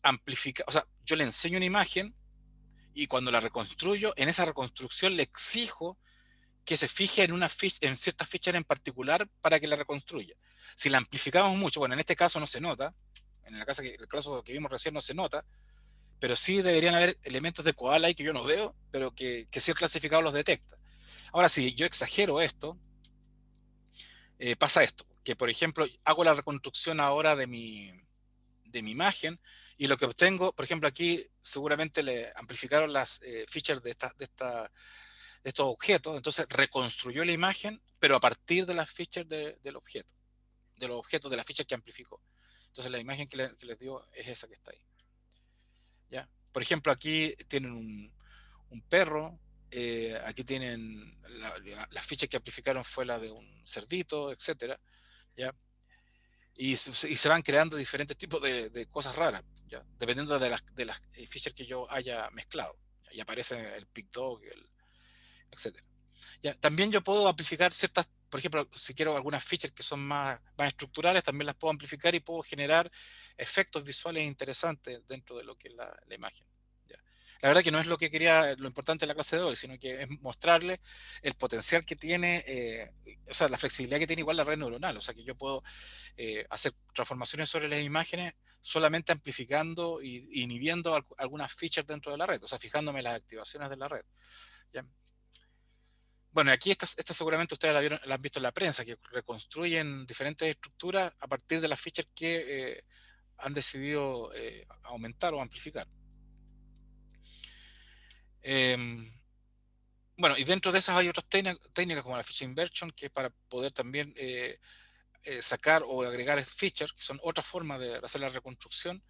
Speaker 1: amplificar, o sea, yo le enseño una imagen y cuando la reconstruyo, en esa reconstrucción le exijo que se fije en ciertas features en particular para que la reconstruya. Si la amplificamos mucho, bueno, en este caso no se nota, en el caso que vimos recién no se nota, pero sí deberían haber elementos de koala ahí que yo no veo, pero que si el clasificado los detecta. Ahora, si yo exagero esto, pasa esto, que por ejemplo hago la reconstrucción ahora de mi imagen y lo que obtengo, por ejemplo aquí seguramente le amplificaron las features de estos objetos, entonces reconstruyó la imagen, pero a partir de las features del objeto, de los objetos, de las features que amplificó. Entonces la imagen que les dio es esa que está ahí. ¿Ya? Por ejemplo, aquí tienen un perro, aquí tienen las fichas que amplificaron fue la de un cerdito, etcétera, ¿ya? Y se van creando diferentes tipos de cosas raras, ¿ya? Dependiendo de las features que yo haya mezclado. ¿Ya? Y aparece el Pig Dog, etcétera. ¿Ya? También yo puedo amplificar ciertas, por ejemplo, si quiero algunas features que son más estructurales, también las puedo amplificar y puedo generar efectos visuales interesantes dentro de lo que es la imagen. ¿Ya? La verdad que no es lo que quería, lo importante de la clase de hoy, sino que es mostrarle el potencial que tiene, o sea, la flexibilidad que tiene igual la red neuronal, o sea, que yo puedo hacer transformaciones sobre las imágenes solamente amplificando y inhibiendo algunas features dentro de la red, o sea, fijándome en las activaciones de la red. ¿Ya? Bueno, aquí esta seguramente ustedes la han visto en la prensa, que reconstruyen diferentes estructuras a partir de las features que han decidido aumentar o amplificar. Bueno, y dentro de esas hay otras técnicas como la feature inversion, que es para poder también sacar o agregar features, que son otras formas de hacer la reconstrucción.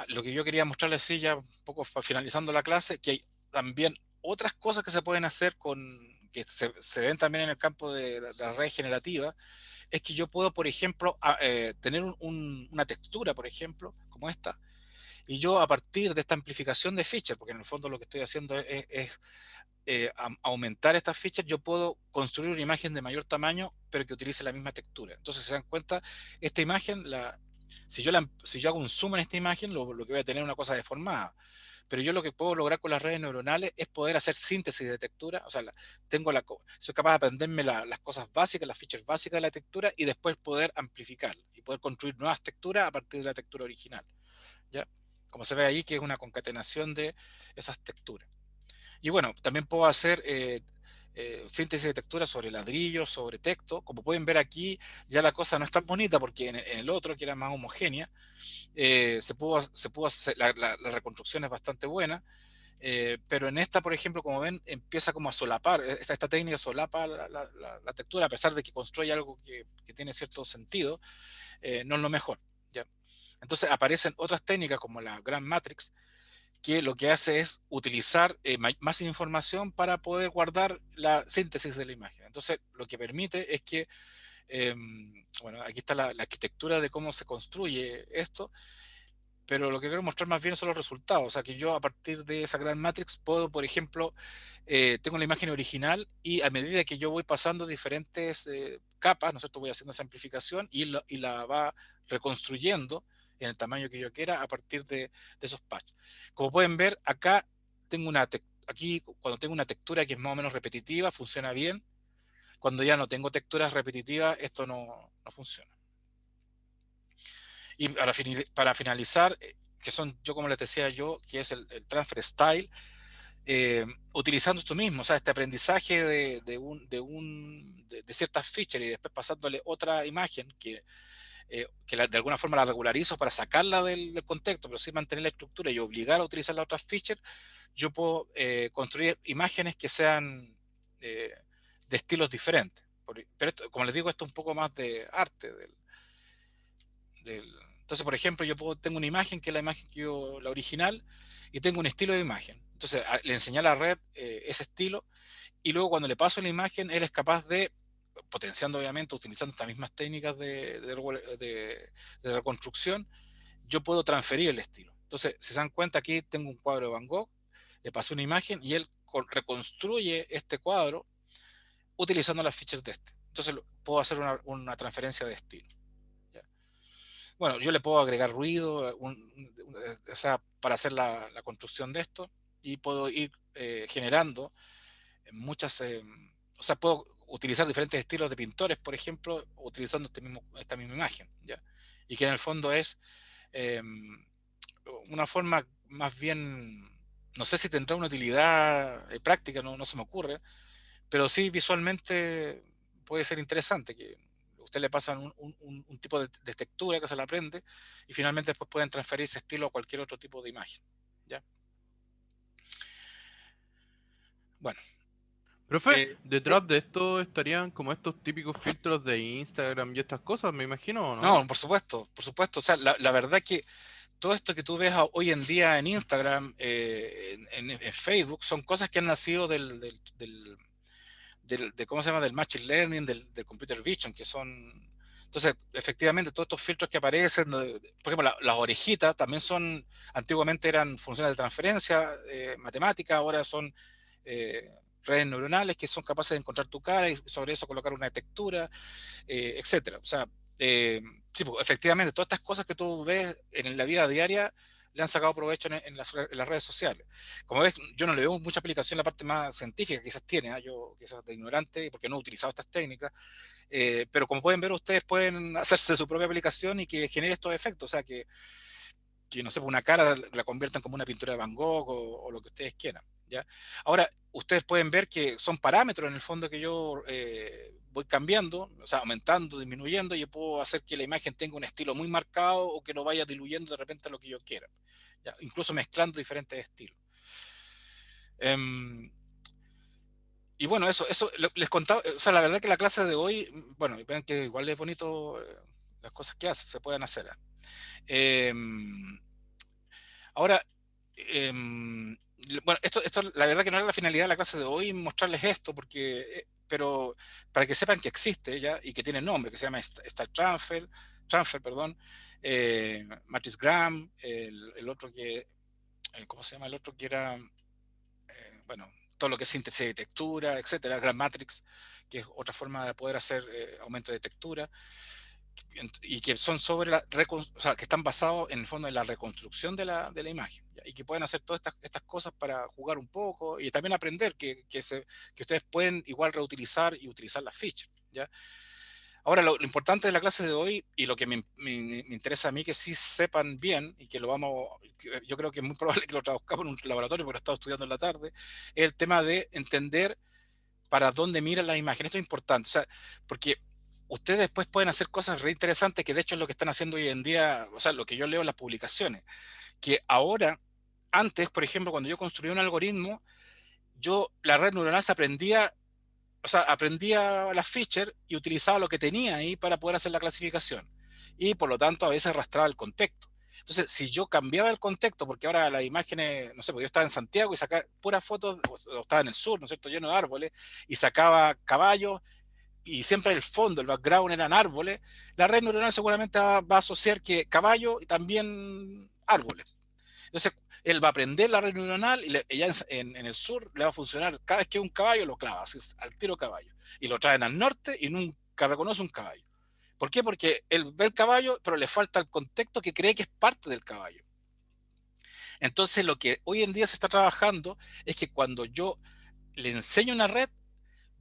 Speaker 1: Lo que yo quería mostrarles, sí, ya un poco finalizando la clase, que hay también otras cosas que se pueden hacer que se ven también en el campo de la red generativa, es que yo puedo, por ejemplo, tener una textura, por ejemplo, como esta, y yo a partir de esta amplificación de features, porque en el fondo lo que estoy haciendo es aumentar estas features, yo puedo construir una imagen de mayor tamaño, pero que utilice la misma textura. Entonces, se dan cuenta, esta imagen, si yo hago un zoom en esta imagen, lo que voy a tener es una cosa deformada. Pero yo lo que puedo lograr con las redes neuronales es poder hacer síntesis de textura, o sea, soy capaz de aprenderme las cosas básicas, las features básicas de la textura y después poder amplificar y poder construir nuevas texturas a partir de la textura original, ¿ya? Como se ve ahí, que es una concatenación de esas texturas. Y bueno, también puedo hacer síntesis de textura sobre ladrillos, sobre texto. Como pueden ver aquí, ya la cosa no es tan bonita porque en el otro, que era más homogénea, se pudo hacer, la reconstrucción es bastante buena. Pero en esta, por ejemplo, como ven, empieza como a solapar, esta técnica solapa la textura, a pesar de que construye algo que tiene cierto sentido, no es lo mejor, ¿ya? Entonces aparecen otras técnicas como la Grand Matrix, que lo que hace es utilizar más información para poder guardar la síntesis de la imagen. Entonces lo que permite es que, eh, bueno, aquí está la arquitectura de cómo se construye esto, pero lo que quiero mostrar más bien son los resultados. O sea, que yo a partir de esa gran matrix puedo, por ejemplo, tengo la imagen original y a medida que yo voy pasando diferentes capas, ¿no es cierto? Voy haciendo esa amplificación y la va reconstruyendo en el tamaño que yo quiera a partir de esos patches. Como pueden ver, acá tengo aquí cuando tengo una textura que es más o menos repetitiva, funciona bien. Cuando ya no tengo texturas repetitivas, esto no funciona. Y para finalizar, que son, yo como les decía yo, que es el transfer style, utilizando esto mismo, o sea, este aprendizaje de ciertas features y después pasándole otra imagen de alguna forma la regularizo para sacarla del contexto, pero sí mantener la estructura y obligar a utilizar las otras features, yo puedo construir imágenes que sean de estilos diferentes. Pero esto, como les digo, esto es un poco más de arte entonces, por ejemplo, tengo una imagen que es la imagen la original, y tengo un estilo de imagen. Entonces, le enseñé a la red ese estilo, y luego cuando le paso la imagen, él es capaz de, potenciando obviamente, utilizando estas mismas técnicas de reconstrucción, yo puedo transferir el estilo. Entonces, si se dan cuenta, aquí tengo un cuadro de Van Gogh, le pasé una imagen y él reconstruye este cuadro utilizando las features de este. Entonces, puedo hacer una transferencia de estilo. Bueno, yo le puedo agregar ruido, o sea, para hacer la construcción de esto, y puedo ir generando muchas, o sea, puedo utilizar diferentes estilos de pintores, por ejemplo, utilizando esta misma imagen, ¿ya? Y que en el fondo es eh, una forma más bien, no sé si tendrá una utilidad práctica, no se me ocurre, pero sí visualmente puede ser interesante que usted le pasan un tipo de textura que se la aprende y finalmente después pueden transferir ese estilo a cualquier otro tipo de imagen, ¿ya? Bueno,
Speaker 3: Profe,
Speaker 1: sí.
Speaker 3: detrás de esto estarían como estos típicos filtros de Instagram y estas cosas, me imagino, ¿o no?
Speaker 1: No, por supuesto, por supuesto. O sea, la verdad que todo esto que tú ves hoy en día en Instagram, en Facebook, son cosas que han nacido ¿cómo se llama? Del Machine Learning, del Computer Vision, que son... Entonces, efectivamente, todos estos filtros que aparecen, por ejemplo, las orejitas también antiguamente eran funciones de transferencia matemática, ahora son eh, redes neuronales que son capaces de encontrar tu cara y sobre eso colocar una textura, etcétera. O sea, sí, pues, efectivamente, todas estas cosas que tú ves en la vida diaria le han sacado provecho en las redes sociales. Como ves, yo no le veo mucha aplicación en la parte más científica que quizás tiene, yo quizás de ignorante, porque no he utilizado estas técnicas, pero como pueden ver, ustedes pueden hacerse su propia aplicación y que genere estos efectos, o sea, que no sé, una cara la conviertan como una pintura de Van Gogh o lo que ustedes quieran, ¿ya? Ahora, ustedes pueden ver que son parámetros en el fondo que yo voy cambiando, o sea, aumentando, disminuyendo, y yo puedo hacer que la imagen tenga un estilo muy marcado o que lo vaya diluyendo de repente a lo que yo quiera, ¿ya? Incluso mezclando diferentes estilos. Y bueno, eso les contaba, o sea, la verdad que la clase de hoy, bueno, ven que igual es bonito las cosas que hace, se pueden hacer. Ahora, bueno, esto la verdad que no era la finalidad de la clase de hoy mostrarles esto, pero para que sepan que existe ya y que tiene nombre, que se llama Style Transfer, perdón, Matrix Gram, el otro ¿cómo se llama? El otro que era, bueno, todo lo que es síntesis de textura, etcétera, Gram Matrix, que es otra forma de poder hacer aumento de textura y que son sobre o sea, que están basados en el fondo en la reconstrucción de la imagen, ¿ya? Y que pueden hacer todas estas cosas para jugar un poco y también aprender que ustedes pueden igual reutilizar y utilizar las features, ¿ya? Ahora, lo importante de la clase de hoy y lo que me interesa a mí que sí sepan bien y que lo vamos, yo creo que es muy probable que lo traduzcamos en un laboratorio porque lo he estado estudiando en la tarde, es el tema de entender para dónde miran las imágenes. Esto es importante, o sea, porque ustedes después pueden hacer cosas re interesantes que de hecho es lo que están haciendo hoy en día, o sea, lo que yo leo en las publicaciones, que ahora, antes, por ejemplo, cuando yo construía un algoritmo, la red neuronal se aprendía, o sea, aprendía las features y utilizaba lo que tenía ahí para poder hacer la clasificación. Y por lo tanto, a veces arrastraba el contexto. Entonces, si yo cambiaba el contexto, porque ahora las imágenes, no sé, porque yo estaba en Santiago y sacaba puras fotos, o estaba en el sur, ¿no es cierto?, lleno de árboles, y sacaba caballos, y siempre el fondo, el background eran árboles, la red neuronal seguramente va a asociar que caballo y también árboles. Entonces, él va a aprender la red neuronal y ya en el sur le va a funcionar. Cada vez que un caballo lo clava, así es, al tiro caballo. Y lo traen al norte y nunca reconoce un caballo. ¿Por qué? Porque él ve el caballo, pero le falta el contexto que cree que es parte del caballo. Entonces, lo que hoy en día se está trabajando es que cuando yo le enseño una red,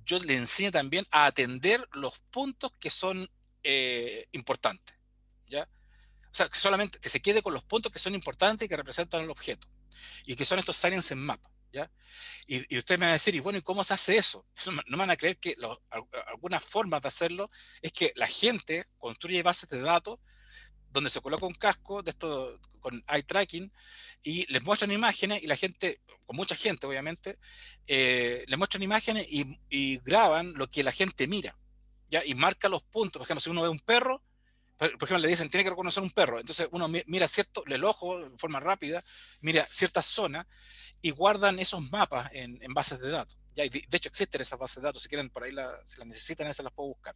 Speaker 1: yo le enseño también a atender los puntos que son importantes. ¿Ya? O sea, que solamente que se quede con los puntos que son importantes y que representan el objeto. Y que son estos salience en mapa. ¿Ya? Y usted me va a decir, y bueno, ¿y cómo se hace eso? No me van a creer que algunas formas de hacerlo es que la gente construye bases de datos donde se coloca un casco de esto con eye tracking y les muestran imágenes y la gente, con mucha gente obviamente, les muestran imágenes y graban lo que la gente mira. ¿Ya? Y marca los puntos. Por ejemplo, si uno ve un perro, por ejemplo, le dicen, tiene que reconocer un perro. Entonces uno mira cierto, el ojo de forma rápida, mira ciertas zonas y guardan esos mapas en bases de datos. ¿Ya? Y de hecho existen esas bases de datos, si quieren por ahí, si las necesitan, esas las puedo buscar.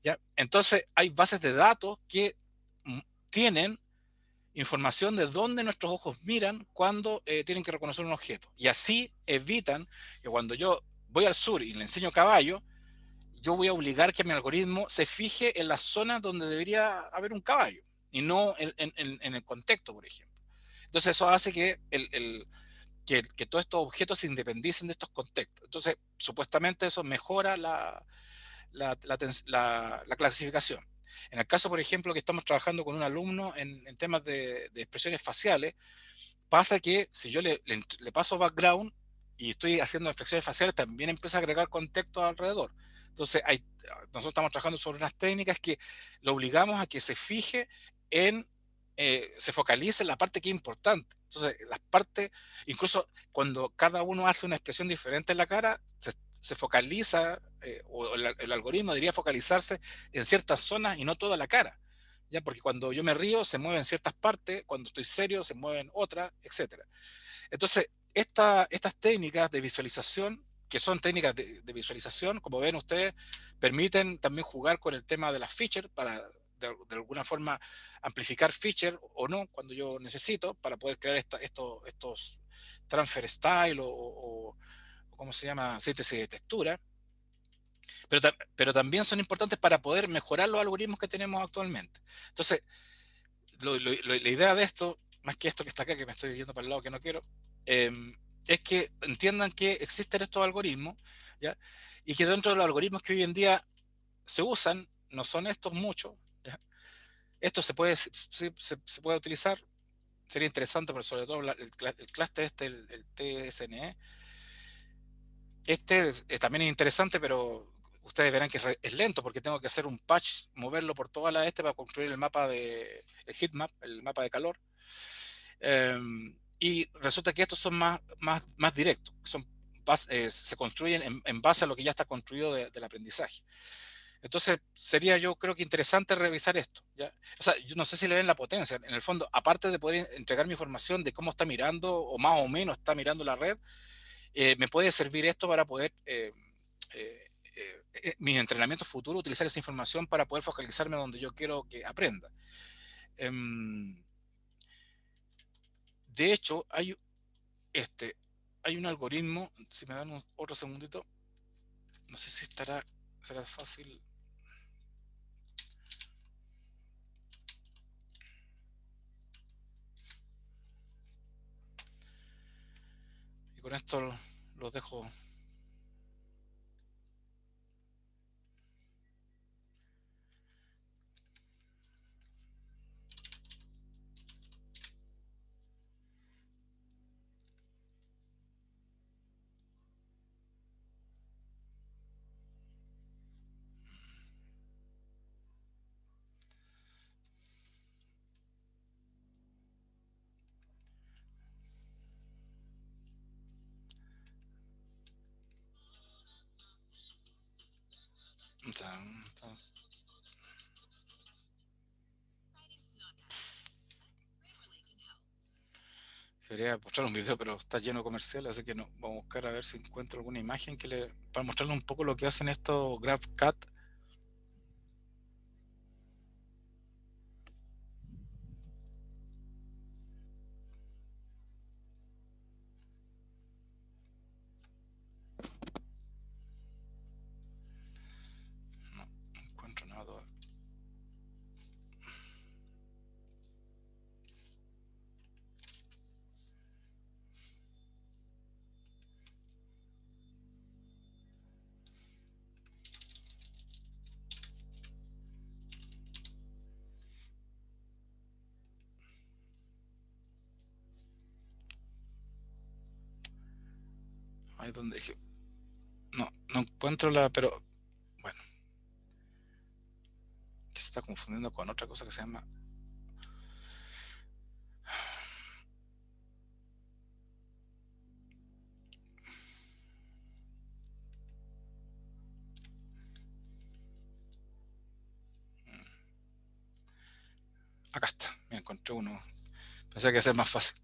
Speaker 1: ¿Ya? Entonces hay bases de datos que tienen información de dónde nuestros ojos miran cuando tienen que reconocer un objeto. Y así evitan que cuando yo voy al sur y le enseño caballo, yo voy a obligar que mi algoritmo se fije en las zonas donde debería haber un caballo y no en el contexto, por ejemplo. Entonces eso hace que todos estos objetos se independicen de estos contextos. Entonces, supuestamente eso mejora la clasificación. En el caso, por ejemplo, que estamos trabajando con un alumno en temas de expresiones faciales, pasa que si yo le paso background y estoy haciendo expresiones faciales, también empieza a agregar contexto alrededor. Entonces, nosotros estamos trabajando sobre unas técnicas que lo obligamos a que se fije se focalice en la parte que es importante. Entonces, las partes, incluso cuando cada uno hace una expresión diferente en la cara, se focaliza, o el algoritmo debería focalizarse en ciertas zonas y no toda la cara. ¿Ya? Porque cuando yo me río se mueven ciertas partes, cuando estoy serio se mueven otras, etcétera. Entonces, estas técnicas de visualización, que son técnicas de visualización, como ven ustedes, permiten también jugar con el tema de las features para de alguna forma amplificar feature o no cuando yo necesito para poder crear estos transfer style o ¿cómo se llama? Síntesis de textura. Pero también son importantes para poder mejorar los algoritmos que tenemos actualmente. Entonces, la idea de esto, más que esto que está acá, que me estoy yendo para el lado que no quiero, eh, es que entiendan que existen estos algoritmos, ¿ya? Y que dentro de los algoritmos que hoy en día se usan, no son estos muchos, ¿ya? Esto se puede utilizar, sería interesante, pero sobre todo el cluster el TSNE. También es interesante, pero ustedes verán que es lento porque tengo que hacer un patch, moverlo por toda la para construir el mapa el heatmap, el mapa de calor. Y resulta que estos son más directos, se construyen en base a lo que ya está construido del aprendizaje. Entonces, sería yo creo que interesante revisar esto, ¿ya? O sea, yo no sé si le ven la potencia. En el fondo, aparte de poder entregar mi información de cómo está mirando o más o menos está mirando la red, me puede servir esto para poder, mis entrenamientos futuros, utilizar esa información para poder focalizarme donde yo quiero que aprenda. De hecho, hay un algoritmo, si me dan otro segundito, no sé si será fácil. Y con esto los dejo. Quería mostrar un video, pero está lleno de comerciales, así que no. Vamos a buscar a ver si encuentro alguna imagen para mostrarles un poco lo que hacen estos GrabCAD. No encuentro nada. Ahí donde dije. No encuentro pero bueno, que se está confundiendo con otra cosa que se llama. Acá está, me encontré uno. Pensé que iba a ser más fácil.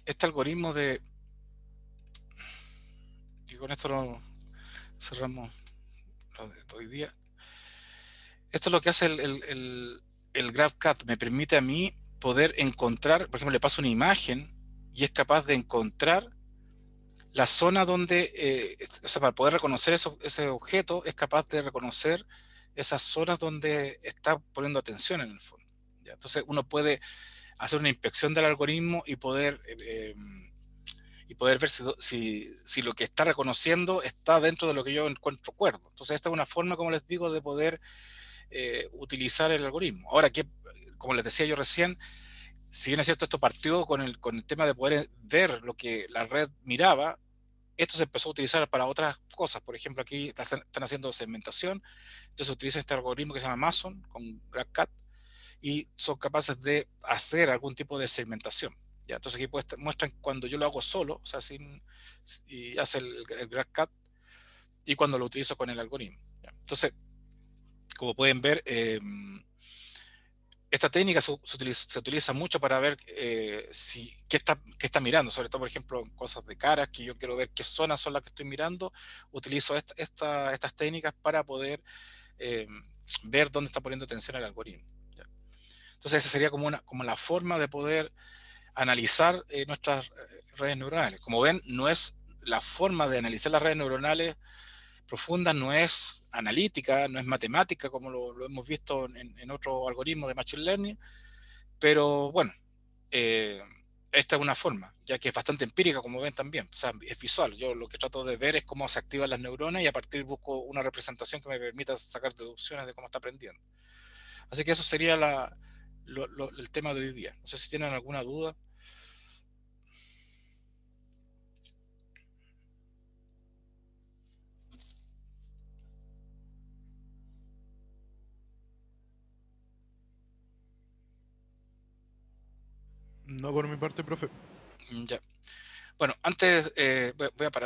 Speaker 1: Este algoritmo y con esto lo cerramos lo de hoy día. Esto es lo que hace el GrabCAD. Me permite a mí poder encontrar, por ejemplo, le paso una imagen y es capaz de encontrar la zona donde, o sea, para poder reconocer ese objeto, es capaz de reconocer esas zonas donde está poniendo atención en el fondo. ¿Ya? Entonces uno puede hacer una inspección del algoritmo y poder ver si lo que está reconociendo está dentro de lo que yo encuentro cuerdo. Entonces esta es una forma, como les digo, de poder utilizar el algoritmo. Ahora, como les decía yo recién, si bien es cierto, esto partió con el tema de poder ver lo que la red miraba, esto se empezó a utilizar para otras cosas. Por ejemplo, aquí están haciendo segmentación, entonces utilizan este algoritmo que se llama Mason con GrabCAD y son capaces de hacer algún tipo de segmentación. ¿Ya? Entonces aquí muestran cuando yo lo hago solo, o sea, y hace el GrabCAD, y cuando lo utilizo con el algoritmo. ¿Ya? Entonces, como pueden ver, esta técnica se utiliza mucho para ver qué está mirando, sobre todo, por ejemplo, en cosas de caras, que yo quiero ver qué zonas son las que estoy mirando. Utilizo estas técnicas para poder eh, ver dónde está poniendo atención el algoritmo. ¿Ya? Entonces, esa sería como la forma de poder analizar nuestras redes neuronales. Como ven, no es la forma de analizar las redes neuronales profundas, no es analítica, no es matemática, como lo hemos visto en otro algoritmo de Machine Learning, pero bueno, eh, esta es una forma, ya que es bastante empírica, como ven también, o sea, es visual. Yo lo que trato de ver es cómo se activan las neuronas y a partir busco una representación que me permita sacar deducciones de cómo está aprendiendo. Así que eso sería el tema de hoy día. No sé si tienen alguna duda.
Speaker 3: No por mi parte, profe.
Speaker 1: Ya. Bueno, antes voy a parar.